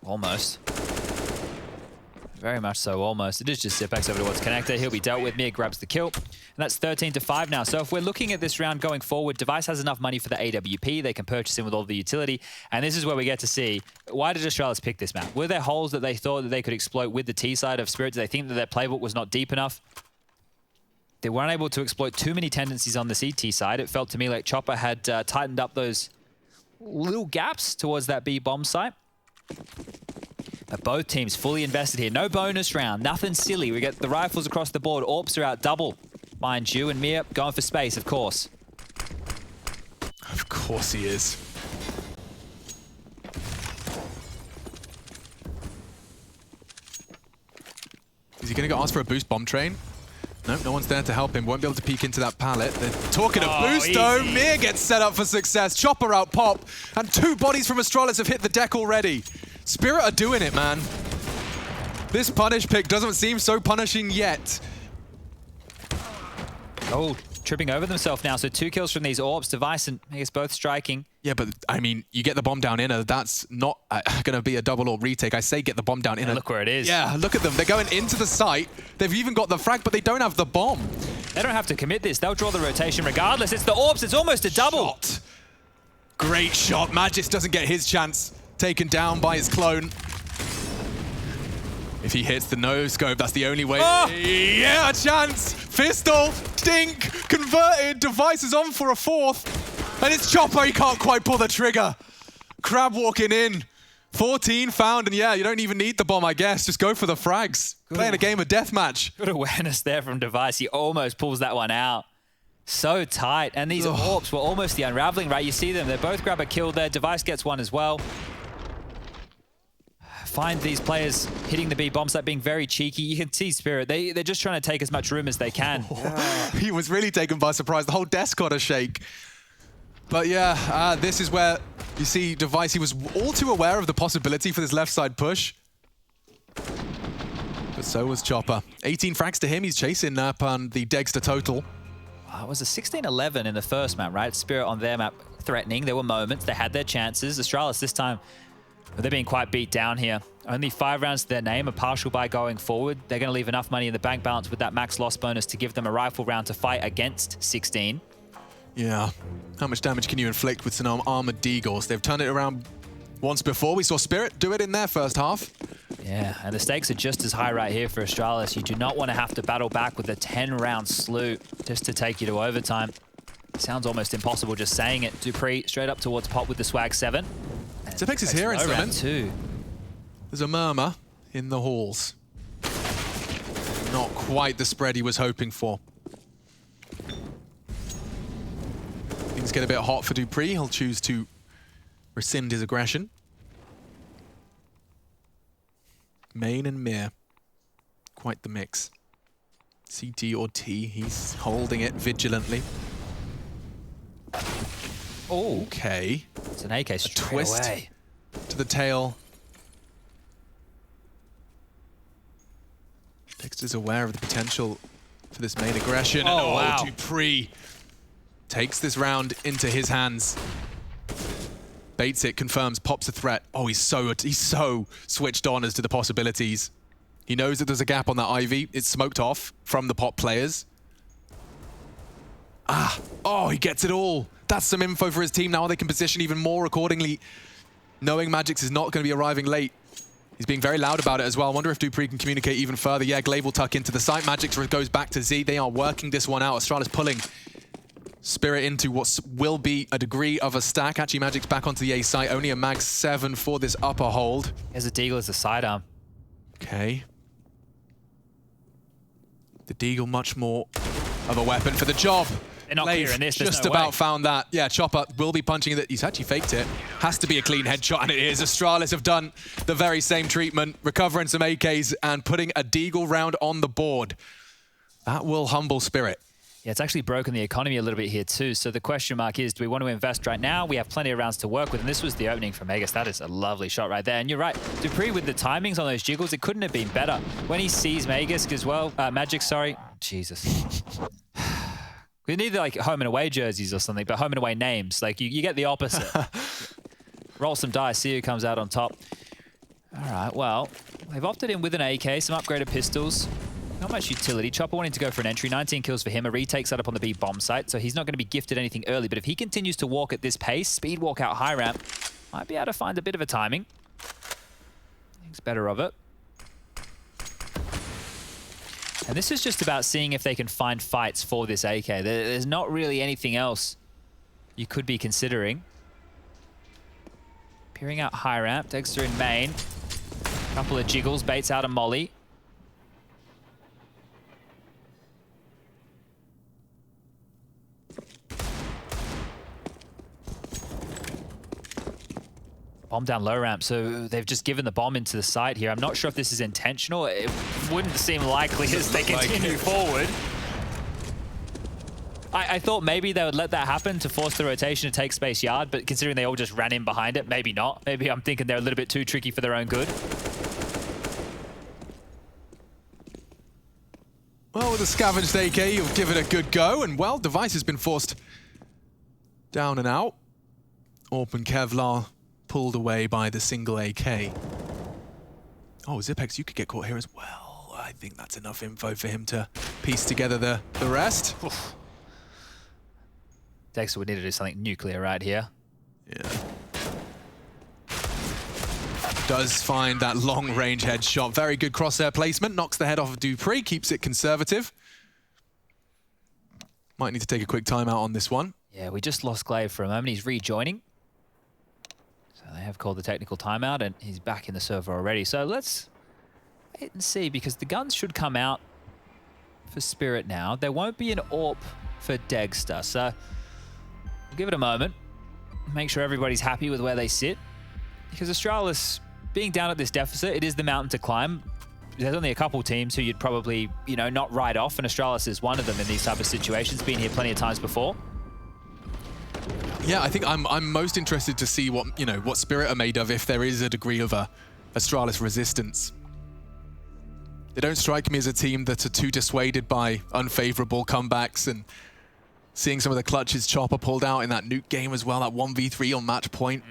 [SPEAKER 2] Almost. Very much so, almost. It is just Zipex over towards Connector. He'll be dealt with. Mia grabs the kill. And that's 13-5 now. So if we're looking at this round going forward, Device has enough money for the AWP. They can purchase him with all the utility. And this is where we get to see, why did Astralis pick this map? Were there holes that they thought that they could exploit with the T side of Spirit? Did they think that their playbook was not deep enough? They weren't able to exploit too many tendencies on the CT side. It felt to me like Chopper had tightened up those little gaps towards that B bomb site. But both teams fully invested here. No bonus round, nothing silly. We get the rifles across the board. AWPs are out double, mind you. And Mia going for space, of course.
[SPEAKER 1] Of course he is. Is he going to go ask for a boost bomb train? Nope, no one's there to help him. Won't be able to peek into that pallet. They're talking of boost though. Mia gets set up for success. Chopper out pop. And 2 bodies from Astralis have hit the deck already. Spirit are doing it, man. This punish pick doesn't seem so punishing yet.
[SPEAKER 2] Oh, tripping over themselves now. So 2 kills from these AWPs. Device and I guess both striking.
[SPEAKER 1] Yeah, but I mean, you get the bomb down inner. That's not going to be a double or retake. I say get the bomb down inner.
[SPEAKER 2] Look where it is.
[SPEAKER 1] Yeah, look at them. They're going into the site. They've even got the frag, but they don't have the bomb.
[SPEAKER 2] They don't have to commit this. They'll draw the rotation regardless. It's the AWPs. It's almost a double.
[SPEAKER 1] Shot. Great shot. Magisk doesn't get his chance. Taken down by his clone. If he hits the no-scope, that's the only way.
[SPEAKER 2] Oh!
[SPEAKER 1] Yeah, a chance. Pistol, dink, converted. Device is on for a 4th. And it's Chopper, he can't quite pull the trigger. Crab walking in. 14 found, and yeah, you don't even need the bomb, I guess. Just go for the frags. Playing a game of deathmatch.
[SPEAKER 2] Good awareness there from Device. He almost pulls that one out. So tight. And these AWPs were almost the unraveling, right? You see them. They both grab a kill there. Device gets one as well. Find these players hitting the B bomb site being very cheeky. You can see Spirit. They're just trying to take as much room as they can.
[SPEAKER 1] He was really taken by surprise. The whole desk got a shake. But yeah, this is where you see Device. He was all too aware of the possibility for this left side push. But so was Chopper. 18 frags to him. He's chasing up on the Dexter total.
[SPEAKER 2] It was a 16-11 in the first map, right? Spirit on their map threatening. There were moments. They had their chances. Astralis this time, they're being quite beat down here. Only 5 rounds to their name, a partial buy going forward. They're going to leave enough money in the bank balance with that max loss bonus to give them a rifle round to fight against 16.
[SPEAKER 1] Yeah. How much damage can you inflict with some armored Deagles? They've turned it around once before. We saw Spirit do it in their first half.
[SPEAKER 2] Yeah, and the stakes are just as high right here for Astralis. You do not want to have to battle back with a 10-round slew just to take you to overtime. Sounds almost impossible just saying it. Dupree straight up towards Pop with the swag 7.
[SPEAKER 1] Zipex is here in
[SPEAKER 2] round 2.
[SPEAKER 1] There's a murmur in the halls. Not quite the spread he was hoping for. Things get a bit hot for Dupree. He'll choose to rescind his aggression. Main and Mir. Quite the mix. CT or T, he's holding it vigilantly.
[SPEAKER 2] Oh,
[SPEAKER 1] okay.
[SPEAKER 2] It's an AK straight
[SPEAKER 1] twist
[SPEAKER 2] away.
[SPEAKER 1] To the tail. Dexter's aware of the potential for this main aggression.
[SPEAKER 2] Oh, wow.
[SPEAKER 1] Dupree takes this round into his hands. Baits it, confirms, pops a threat. Oh, he's so switched on as to the possibilities. He knows that there's a gap on that Ivy. It's smoked off from the Pop players. Ah, oh, he gets it all. That's some info for his team now. They can position even more accordingly, knowing Magix is not going to be arriving late. He's being very loud about it as well. I wonder if dupreeh can communicate even further. Yeah, Glaive will tuck into the site. Magix goes back to Z. They are working this one out. Astralis pulling Spirit into what will be a degree of a stack. Actually, Magic's back onto the A site. Only a mag 7 for this upper hold.
[SPEAKER 2] Here's a Deagle as a sidearm.
[SPEAKER 1] Okay. The Deagle much more of a weapon for the job.
[SPEAKER 2] They're not clearing this.
[SPEAKER 1] Just
[SPEAKER 2] no
[SPEAKER 1] about
[SPEAKER 2] way.
[SPEAKER 1] found that. Yeah, Chopper will be punching it. He's actually faked it. Has to be a clean headshot, and it is. Astralis have done the very same treatment, recovering some AKs and putting a Deagle round on the board. That will humble Spirit.
[SPEAKER 2] Yeah, it's actually broken the economy a little bit here too. So the question mark is, do we want to invest right now? We have plenty of rounds to work with, and this was the opening from Megas. That is a lovely shot right there. And you're right, dupreeh with the timings on those jiggles, it couldn't have been better. When he sees Megas as well, Magic, sorry. Jesus. We need like home and away jerseys or something, but home and away names. Like you get the opposite. Roll some dice, see who comes out on top. All right, well, they've opted in with an AK, some upgraded pistols. Not much utility. Chopper wanting to go for an entry. 19 kills for him. A retake set up on the B bomb site, so he's not going to be gifted anything early. But if he continues to walk at this pace, speed walk out high ramp, might be able to find a bit of a timing. Thinks better of it. And this is just about seeing if they can find fights for this AK. There's not really anything else you could be considering. Peering out high ramp. Dexter in main. Couple of jiggles. Baits out a molly. Bomb down low ramp, so they've just given the bomb into the site here. I'm not sure if this is intentional. It wouldn't seem likely as they continue forward. I thought maybe they would let that happen to force the rotation to take space yard, but considering they all just ran in behind it, maybe not. Maybe I'm thinking they're a little bit too tricky for their own good.
[SPEAKER 1] Well, with a scavenged AK, you'll give it a good go, and well, Device has been forced down and out. Open Kevlar pulled away by the single AK. Oh, Zipex, you could get caught here as well. I think that's enough info for him to piece together the rest.
[SPEAKER 2] Oof. Dexter would need to do something nuclear right here.
[SPEAKER 1] Yeah. Does find that long-range headshot. Very good crosshair placement. Knocks the head off of dupreeh, keeps it conservative. Might need to take a quick timeout on this one.
[SPEAKER 2] Yeah, we just lost Glaive for a moment. He's rejoining. They have called the technical timeout, and he's back in the server already. So let's wait and see, because the guns should come out for Spirit now. There won't be an AWP for Dexter, so we'll give it a moment. Make sure everybody's happy with where they sit, because Astralis, being down at this deficit, it is the mountain to climb. There's only a couple teams who you'd probably, you know, not write off, and Astralis is one of them in these type of situations. Been here plenty of times before.
[SPEAKER 1] Yeah, I think I'm most interested to see what Spirit are made of if there is a degree of a Astralis resistance. They don't strike me as a team that are too dissuaded by unfavorable comebacks, and seeing some of the clutches Chopper pulled out in that nuke game as well, that 1v3 on match point.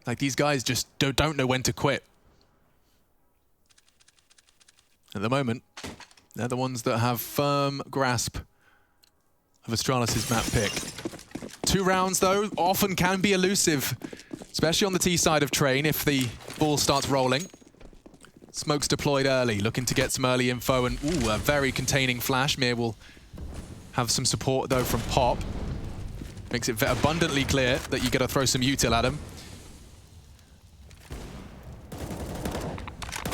[SPEAKER 1] Like, these guys just don't know when to quit. At the moment, they're the ones that have firm grasp of Astralis' map pick. 2 rounds, though, often can be elusive, especially on the T side of Train if the ball starts rolling. Smoke's deployed early, looking to get some early info, and ooh, a very containing flash. Mir will have some support, though, from Pop. Makes it abundantly clear that you got to throw some util at him.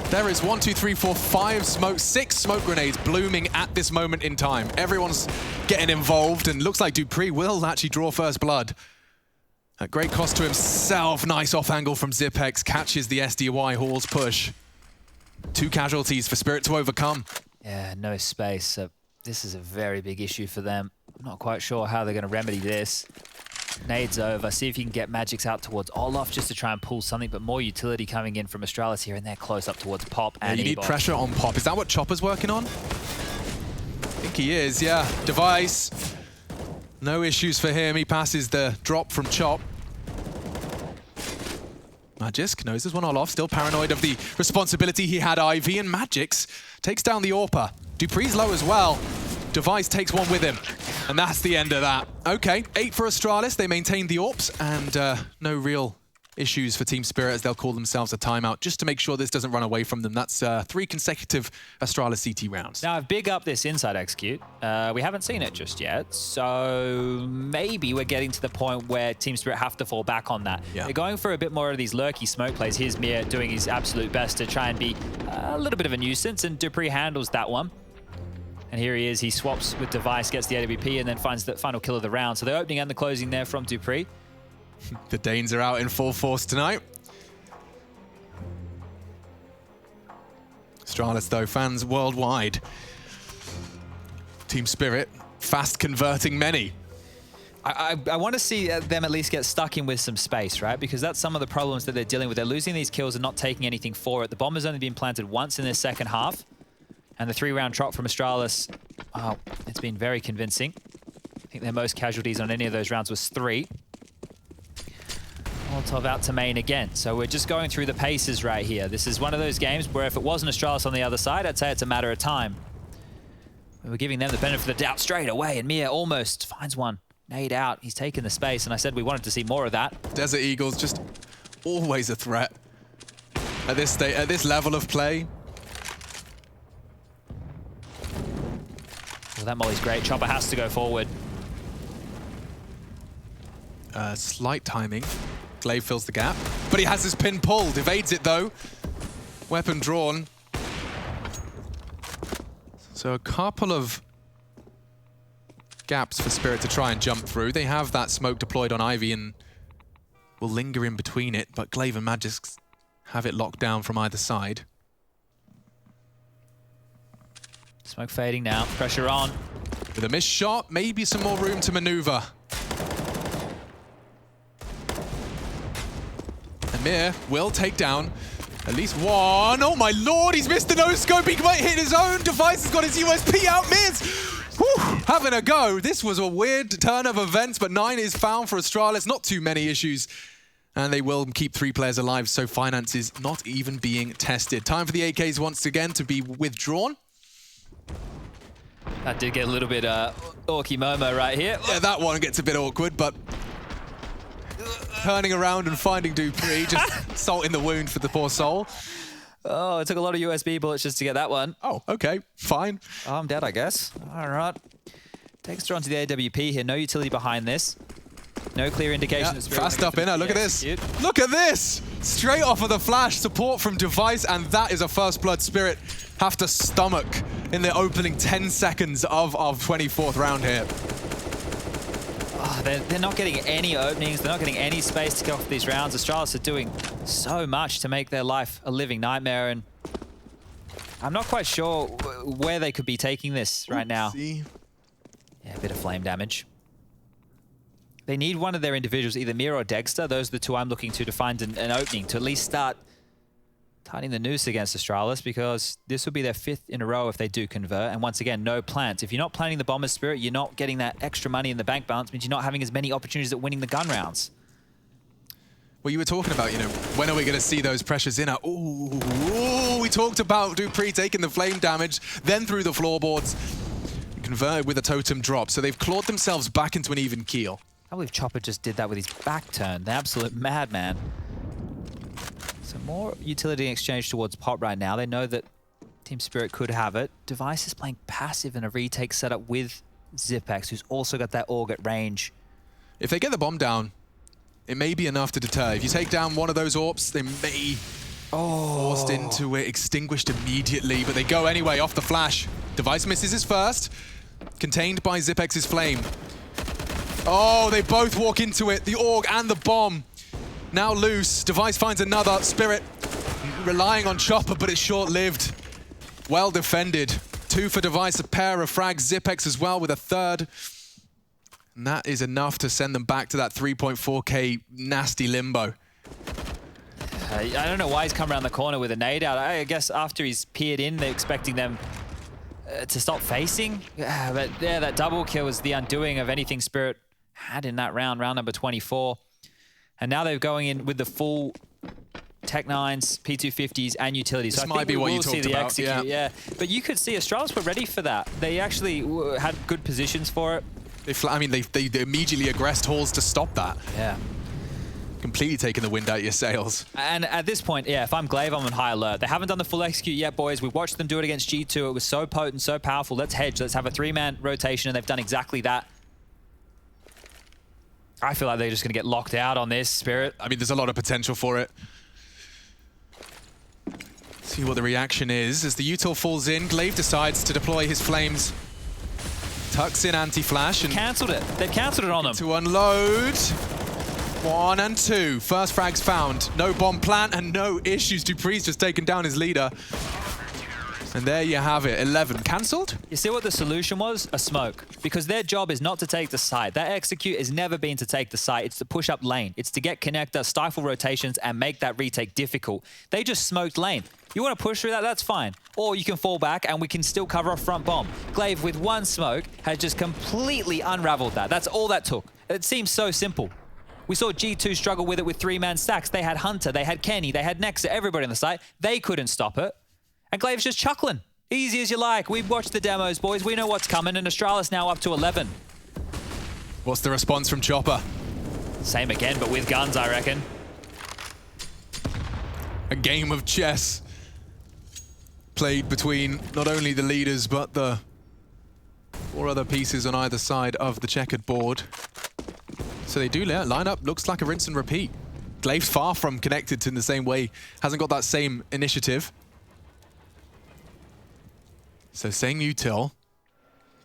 [SPEAKER 1] There is 1, 2, 3, 4, 5 smoke, 6 smoke grenades blooming at this moment in time. Everyone's getting involved, and looks like dupreeh will actually draw first blood. At great cost to himself. Nice off angle from Zipex, catches the SDY Hall's push. 2 casualties for Spirit to overcome.
[SPEAKER 2] Yeah, no space. So this is a very big issue for them. I'm not quite sure how they're going to remedy this. Nades over. See if you can get Magix out towards Olaf just to try and pull something, but more utility coming in from Astralis here, and they're close up towards Pop and
[SPEAKER 1] you need
[SPEAKER 2] Ebot.
[SPEAKER 1] pressure on Pop. Is that what Chopper's working on? I think he is, yeah. Device. No issues for him. He passes the drop from Chop. Magisk knows this one all off, still paranoid of the responsibility he had Ivy, and Magix takes down the AWPer. Dupree's low as well. Device takes one with him, and that's the end of that. Okay, 8 for Astralis. They maintain the AWPs, and no real issues for Team Spirit as they'll call themselves a timeout just to make sure this doesn't run away from them. That's 3 consecutive Astralis CT rounds.
[SPEAKER 2] Now, big up this inside execute. We haven't seen it just yet, so maybe we're getting to the point where Team Spirit have to fall back on that.
[SPEAKER 1] Yeah.
[SPEAKER 2] They're going for a bit more of these lurky smoke plays. Here's Mir doing his absolute best to try and be a little bit of a nuisance, and Dupree handles that one. And here he is, he swaps with Device, gets the AWP, and then finds the final kill of the round. So the opening and the closing there from Dupree.
[SPEAKER 1] The Danes are out in full force tonight. Astralis, though, fans worldwide. Team Spirit, fast converting many.
[SPEAKER 2] I want to see them at least get stuck in with some space, right? Because that's some of the problems that they're dealing with. They're losing these kills and not taking anything for it. The bomb has only been planted once in their second half. And the 3-round trot from Astralis, oh, it's been very convincing. I think their most casualties on any of those rounds was 3. Molotov out to main again. So we're just going through the paces right here. This is one of those games where if it wasn't Astralis on the other side, I'd say it's a matter of time. We're giving them the benefit of the doubt straight away, and Mir almost finds one. Nade out, he's taken the space, and I said we wanted to see more of that.
[SPEAKER 1] Desert Eagles just always a threat at this state, at this level of play.
[SPEAKER 2] Well, that molly's great. Chopper has to go forward.
[SPEAKER 1] Slight timing. Glaive fills the gap, but he has his pin pulled. Evades it, though. Weapon drawn. So a couple of gaps for Spirit to try and jump through. They have that smoke deployed on Ivy and will linger in between it, but Glaive and Magisk have it locked down from either side.
[SPEAKER 2] Smoke fading now, pressure on.
[SPEAKER 1] With a missed shot, maybe some more room to maneuver. Amir will take down at least one. Oh my lord, he's missed the no-scope. He might hit his own. Device has got his USP out. Mir's having a go. This was a weird turn of events, but 9 is found for Astralis. Not too many issues. And they will keep 3 players alive, so finance is not even being tested. Time for the AKs once again to be withdrawn.
[SPEAKER 2] That did get a little bit Orky Momo right here.
[SPEAKER 1] Yeah, that one gets a bit awkward, but turning around and finding Dupree, just salt in the wound for the poor soul.
[SPEAKER 2] Oh, it took a lot of USB bullets just to get that one.
[SPEAKER 1] Oh, okay, fine.
[SPEAKER 2] Oh, I'm dead, I guess. All right. Takes her onto the AWP here. No utility behind this. No clear indication.
[SPEAKER 1] Yeah, fast up in her. Look at this. Look at this. Straight off of the flash, support from Device, and that is a First Blood Spirit have to stomach in the opening 10 seconds of 24th round here.
[SPEAKER 2] Oh, they're not getting any openings. They're not getting any space to get off these rounds. Astralis are doing so much to make their life a living nightmare, and I'm not quite sure where they could be taking this right now. Yeah, a bit of flame damage. They need one of their individuals, either Mir or Dexter. Those are the 2 I'm looking to find an opening to at least start tightening the noose against Astralis, because this will be their 5th in a row if they do convert. And once again, no plants. If you're not planting the Bomber's Spirit, you're not getting that extra money in the bank balance, means you're not having as many opportunities at winning the gun rounds.
[SPEAKER 1] Well, you were talking about, when are we going to see those pressures in? Ooh, we talked about Dupree taking the flame damage, then through the floorboards, converted with a totem drop. So they've clawed themselves back into an even keel.
[SPEAKER 2] I believe Chopper just did that with his back turn. The absolute madman. So more utility exchange towards Pop right now. They know that Team Spirit could have it. Device is playing passive in a retake setup with Zipex, who's also got that AUG at range.
[SPEAKER 1] If they get the bomb down, it may be enough to deter. If you take down one of those AWPs, they may forced into it, extinguished immediately, but they go anyway off the flash. Device misses his first, contained by Zipex's flame. Oh, they both walk into it, the AUG and the bomb. Now loose, Device finds another. Spirit relying on Chopper, but it's short-lived. Well defended. 2 for Device, a pair of frags. Zipex as well with a 3rd. And that is enough to send them back to that 3.4k nasty limbo.
[SPEAKER 2] I don't know why he's come around the corner with a nade out. I guess after he's peered in, they're expecting them to stop facing. But yeah, that double kill was the undoing of anything Spirit had in that round number 24. And now they're going in with the full Tech-9s, P250s, and utilities.
[SPEAKER 1] This
[SPEAKER 2] So I
[SPEAKER 1] might
[SPEAKER 2] think
[SPEAKER 1] be
[SPEAKER 2] we
[SPEAKER 1] what you
[SPEAKER 2] will see
[SPEAKER 1] talked
[SPEAKER 2] the
[SPEAKER 1] about,
[SPEAKER 2] execute, yeah. But you could see Astralis were ready for that. They actually had good positions for it.
[SPEAKER 1] They immediately aggressed halls to stop that.
[SPEAKER 2] Yeah.
[SPEAKER 1] Completely taking the wind out of your sails.
[SPEAKER 2] And at this point, yeah, if I'm Glaive, I'm on high alert. They haven't done the full execute yet, boys. We watched them do it against G2. It was so potent, so powerful. Let's hedge. Let's have a 3-man rotation, and they've done exactly that. I feel like they're just going to get locked out on this, Spirit.
[SPEAKER 1] I mean, there's a lot of potential for it. See what the reaction is. As the util falls in, Glaive decides to deploy his flames. Tucks in anti-flash and
[SPEAKER 2] Cancelled it. They've cancelled it on them.
[SPEAKER 1] to unload. 1 and 2. First frags found. No bomb plant and no issues. Dupree's just taken down his leader. And there you have it. 11 cancelled.
[SPEAKER 2] You see what the solution was? A smoke. Because their job is not to take the site. That execute has never been to take the site. It's to push up lane. It's to get connector, stifle rotations, and make that retake difficult. They just smoked lane. You want to push through that? That's fine. Or you can fall back and we can still cover a front bomb. Glaive, with one smoke, has just completely unraveled that. That's all that took. It seems so simple. We saw G2 struggle with it with 3-man stacks. They had Hunter, they had Kenny, they had Nexa, everybody on the site. They couldn't stop it. And Glaive's just chuckling. Easy as you like. We've watched the demos, boys. We know what's coming, and Astralis now up to 11.
[SPEAKER 1] What's the response from Chopper?
[SPEAKER 2] Same again, but with guns, I reckon.
[SPEAKER 1] A game of chess played between not only the leaders, but the 4 other pieces on either side of the checkered board. So they do line up, looks like a rinse and repeat. Glaive's far from connected to in the same way, hasn't got that same initiative. So saying util,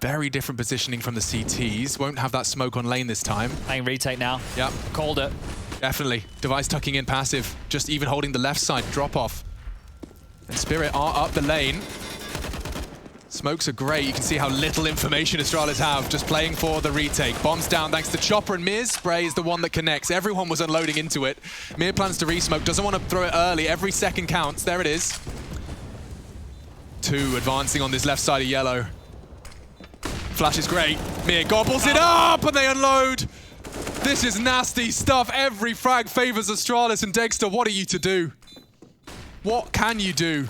[SPEAKER 1] very different positioning from the CTs. Won't have that smoke on lane this time.
[SPEAKER 2] Playing retake now.
[SPEAKER 1] Yep.
[SPEAKER 2] Called it.
[SPEAKER 1] Definitely. Device tucking in passive, just even holding the left side, drop off. And Spirit are up the lane. Smokes are great. You can see how little information Astralis have, just playing for the retake. Bombs down thanks to Chopper, and Mir's spray is the one that connects. Everyone was unloading into it. Mir plans to re-smoke, doesn't want to throw it early. Every second counts. There it is. 2 advancing on this left side of yellow. Flash is great. Mir gobbles it up and they unload. This is nasty stuff. Every frag favors Astralis, and Dexter, what are you to do? What can you do?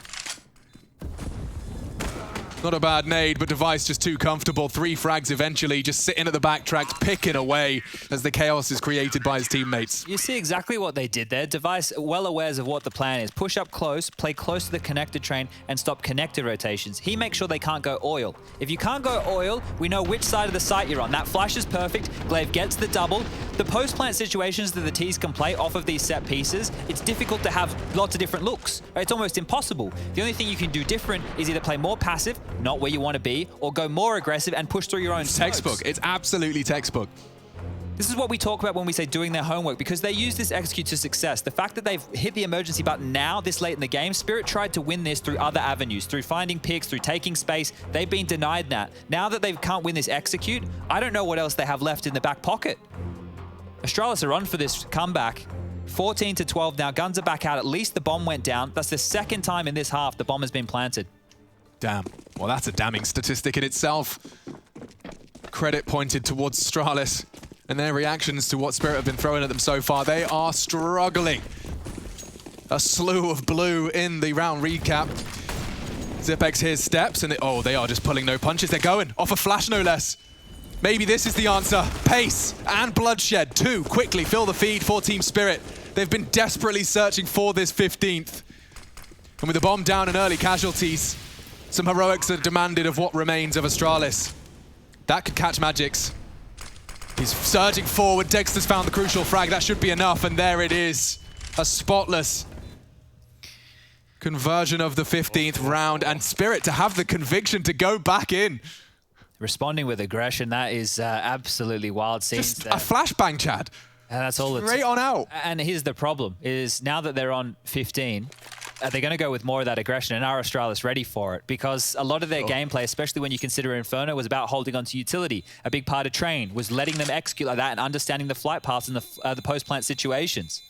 [SPEAKER 1] Not a bad nade, but Device just too comfortable. 3 frags eventually, just sitting at the backtracks, picking away as the chaos is created by his teammates.
[SPEAKER 2] You see exactly what they did there. Device well aware of what the plan is. Push up close, play close to the connected train, and stop connected rotations. He makes sure they can't go oil. If you can't go oil, we know which side of the site you're on. That flash is perfect. Glaive gets the double. The post-plant situations that the Ts can play off of these set pieces, it's difficult to have lots of different looks. It's almost impossible. The only thing you can do different is either play more passive, not where you want to be, or go more aggressive and push through your own
[SPEAKER 1] Textbook. It's absolutely textbook.
[SPEAKER 2] This is what we talk about when we say doing their homework, because they use this execute to success. The fact that they've hit the emergency button now, this late in the game, Spirit tried to win this through other avenues, through finding picks, through taking space. They've been denied that. Now that they can't win this execute, I don't know what else they have left in the back pocket. Astralis are on for this comeback. 14 to 12 now. Guns are back out. At least the bomb went down. That's the second time in this half the bomb has been planted.
[SPEAKER 1] Damn. Well, that's a damning statistic in itself. Credit pointed towards Astralis and their reactions to what Spirit have been throwing at them so far. They are struggling. A slew of blue in the round recap. Zipex hears steps and they are just pulling no punches. They're going off a flash, no less. Maybe this is the answer. Pace and bloodshed. 2 quickly fill the feed for Team Spirit. They've been desperately searching for this 15th. And with the bomb down and early casualties, some heroics are demanded of what remains of Astralis. That could catch Magix. He's surging forward. Dexter's found the crucial frag. That should be enough, and there it is. A spotless conversion of the 15th round, and Spirit to have the conviction to go back in.
[SPEAKER 2] Responding with aggression, that is absolutely wild scenes.
[SPEAKER 1] Just a flashbang, Chad.
[SPEAKER 2] And that's all it's...
[SPEAKER 1] Straight on out.
[SPEAKER 2] And here's the problem, is now that they're on 15, they're going to go with more of that aggression, and are Astralis ready for it? Because a lot of their gameplay, especially when you consider Inferno, was about holding onto utility. A big part of Train was letting them execute like that and understanding the flight paths and the post-plant situations.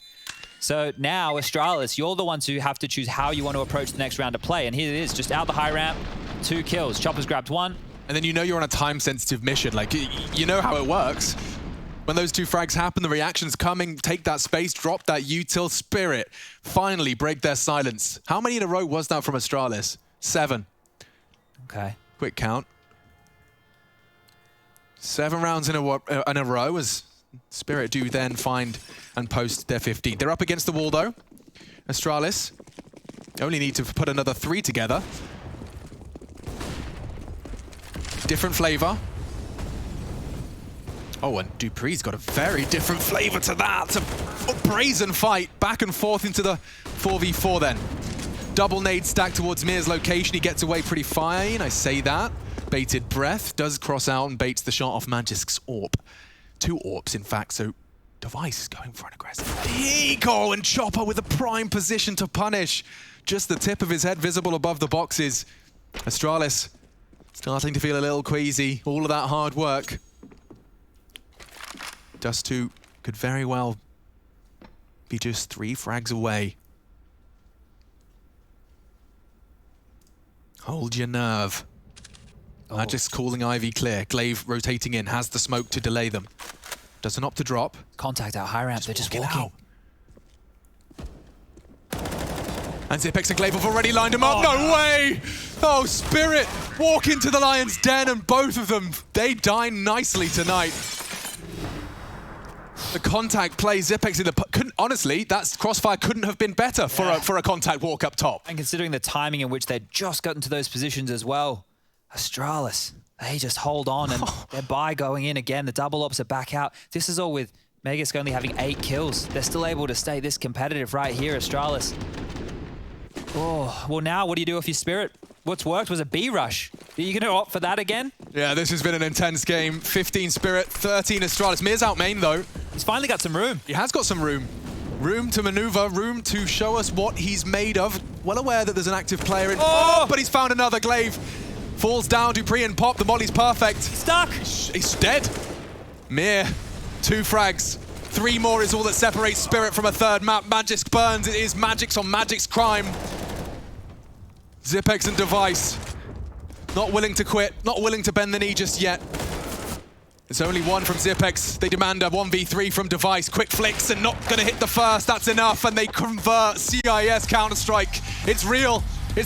[SPEAKER 2] So now, Astralis, you're the ones who have to choose how you want to approach the next round of play. And here it is, just out the high ramp, 2 kills. Chopper's grabbed 1.
[SPEAKER 1] And then you know you're on a time-sensitive mission. Like, you know how it works. When those two frags happen, the reaction's coming. Take that space, drop that util. Spirit finally break their silence. How many in a row was that from Astralis? 7.
[SPEAKER 2] Okay.
[SPEAKER 1] Quick count. 7 rounds in a row as Spirit do then find and post their 15. They're up against the wall though. Astralis only need to put another 3 together. Different flavor. Oh, and Dupree's got a very different flavor to that. It's a brazen fight, back and forth into the 4v4 then. Double nade stacked towards Mir's location. He gets away pretty fine, I say that. Baited breath, does cross out and baits the shot off Magisk's AWP. 2 AWPs, in fact, so Katowice is going for an aggressive eco, and Chopper with a prime position to punish. Just the tip of his head visible above the boxes. Astralis starting to feel a little queasy. All of that hard work. Dust 2 could very well be just 3 frags away. Hold your nerve. Magic's calling Ivy clear. Glaive rotating in, has the smoke to delay them. Doesn't opt to drop.
[SPEAKER 2] Contact out high ramp, they're just walking.
[SPEAKER 1] Out. And Zipex and Glaive have already lined him up. No way! Oh, Spirit walk into the Lion's Den, and both of them, they dine nicely tonight. The contact play, Zipex in the... honestly, that crossfire couldn't have been better for a contact walk up top.
[SPEAKER 2] And considering the timing in which they'd just gotten to those positions as well, Astralis, they just hold on and they're by going in again. The double ops are back out. This is all with Magisk only having 8 kills. They're still able to stay this competitive right here, Astralis. Oh, well now what do you do if your Spirit? What's worked was a B rush. Are you going to opt for that again?
[SPEAKER 1] Yeah, this has been an intense game. 15 Spirit, 13 Astralis. Mir's out main though.
[SPEAKER 2] He's finally got some room.
[SPEAKER 1] He has got some room. Room to maneuver, room to show us what he's made of. Well aware that there's an active player in. Oh, but he's found another Glaive. Falls down, Dupree and pop. The molly's perfect.
[SPEAKER 2] Stuck.
[SPEAKER 1] He's dead. Mir, 2 frags. 3 more is all that separates Spirit from a third map. Magisk burns. It is Magic's on Magic's crime. Zipex and Device. Not willing to quit. Not willing to bend the knee just yet. It's only 1 from Zipex. They demand a 1v3 from Device. Quick flicks and not going to hit the first. That's enough. And they convert. CIS Counter-Strike. It's real.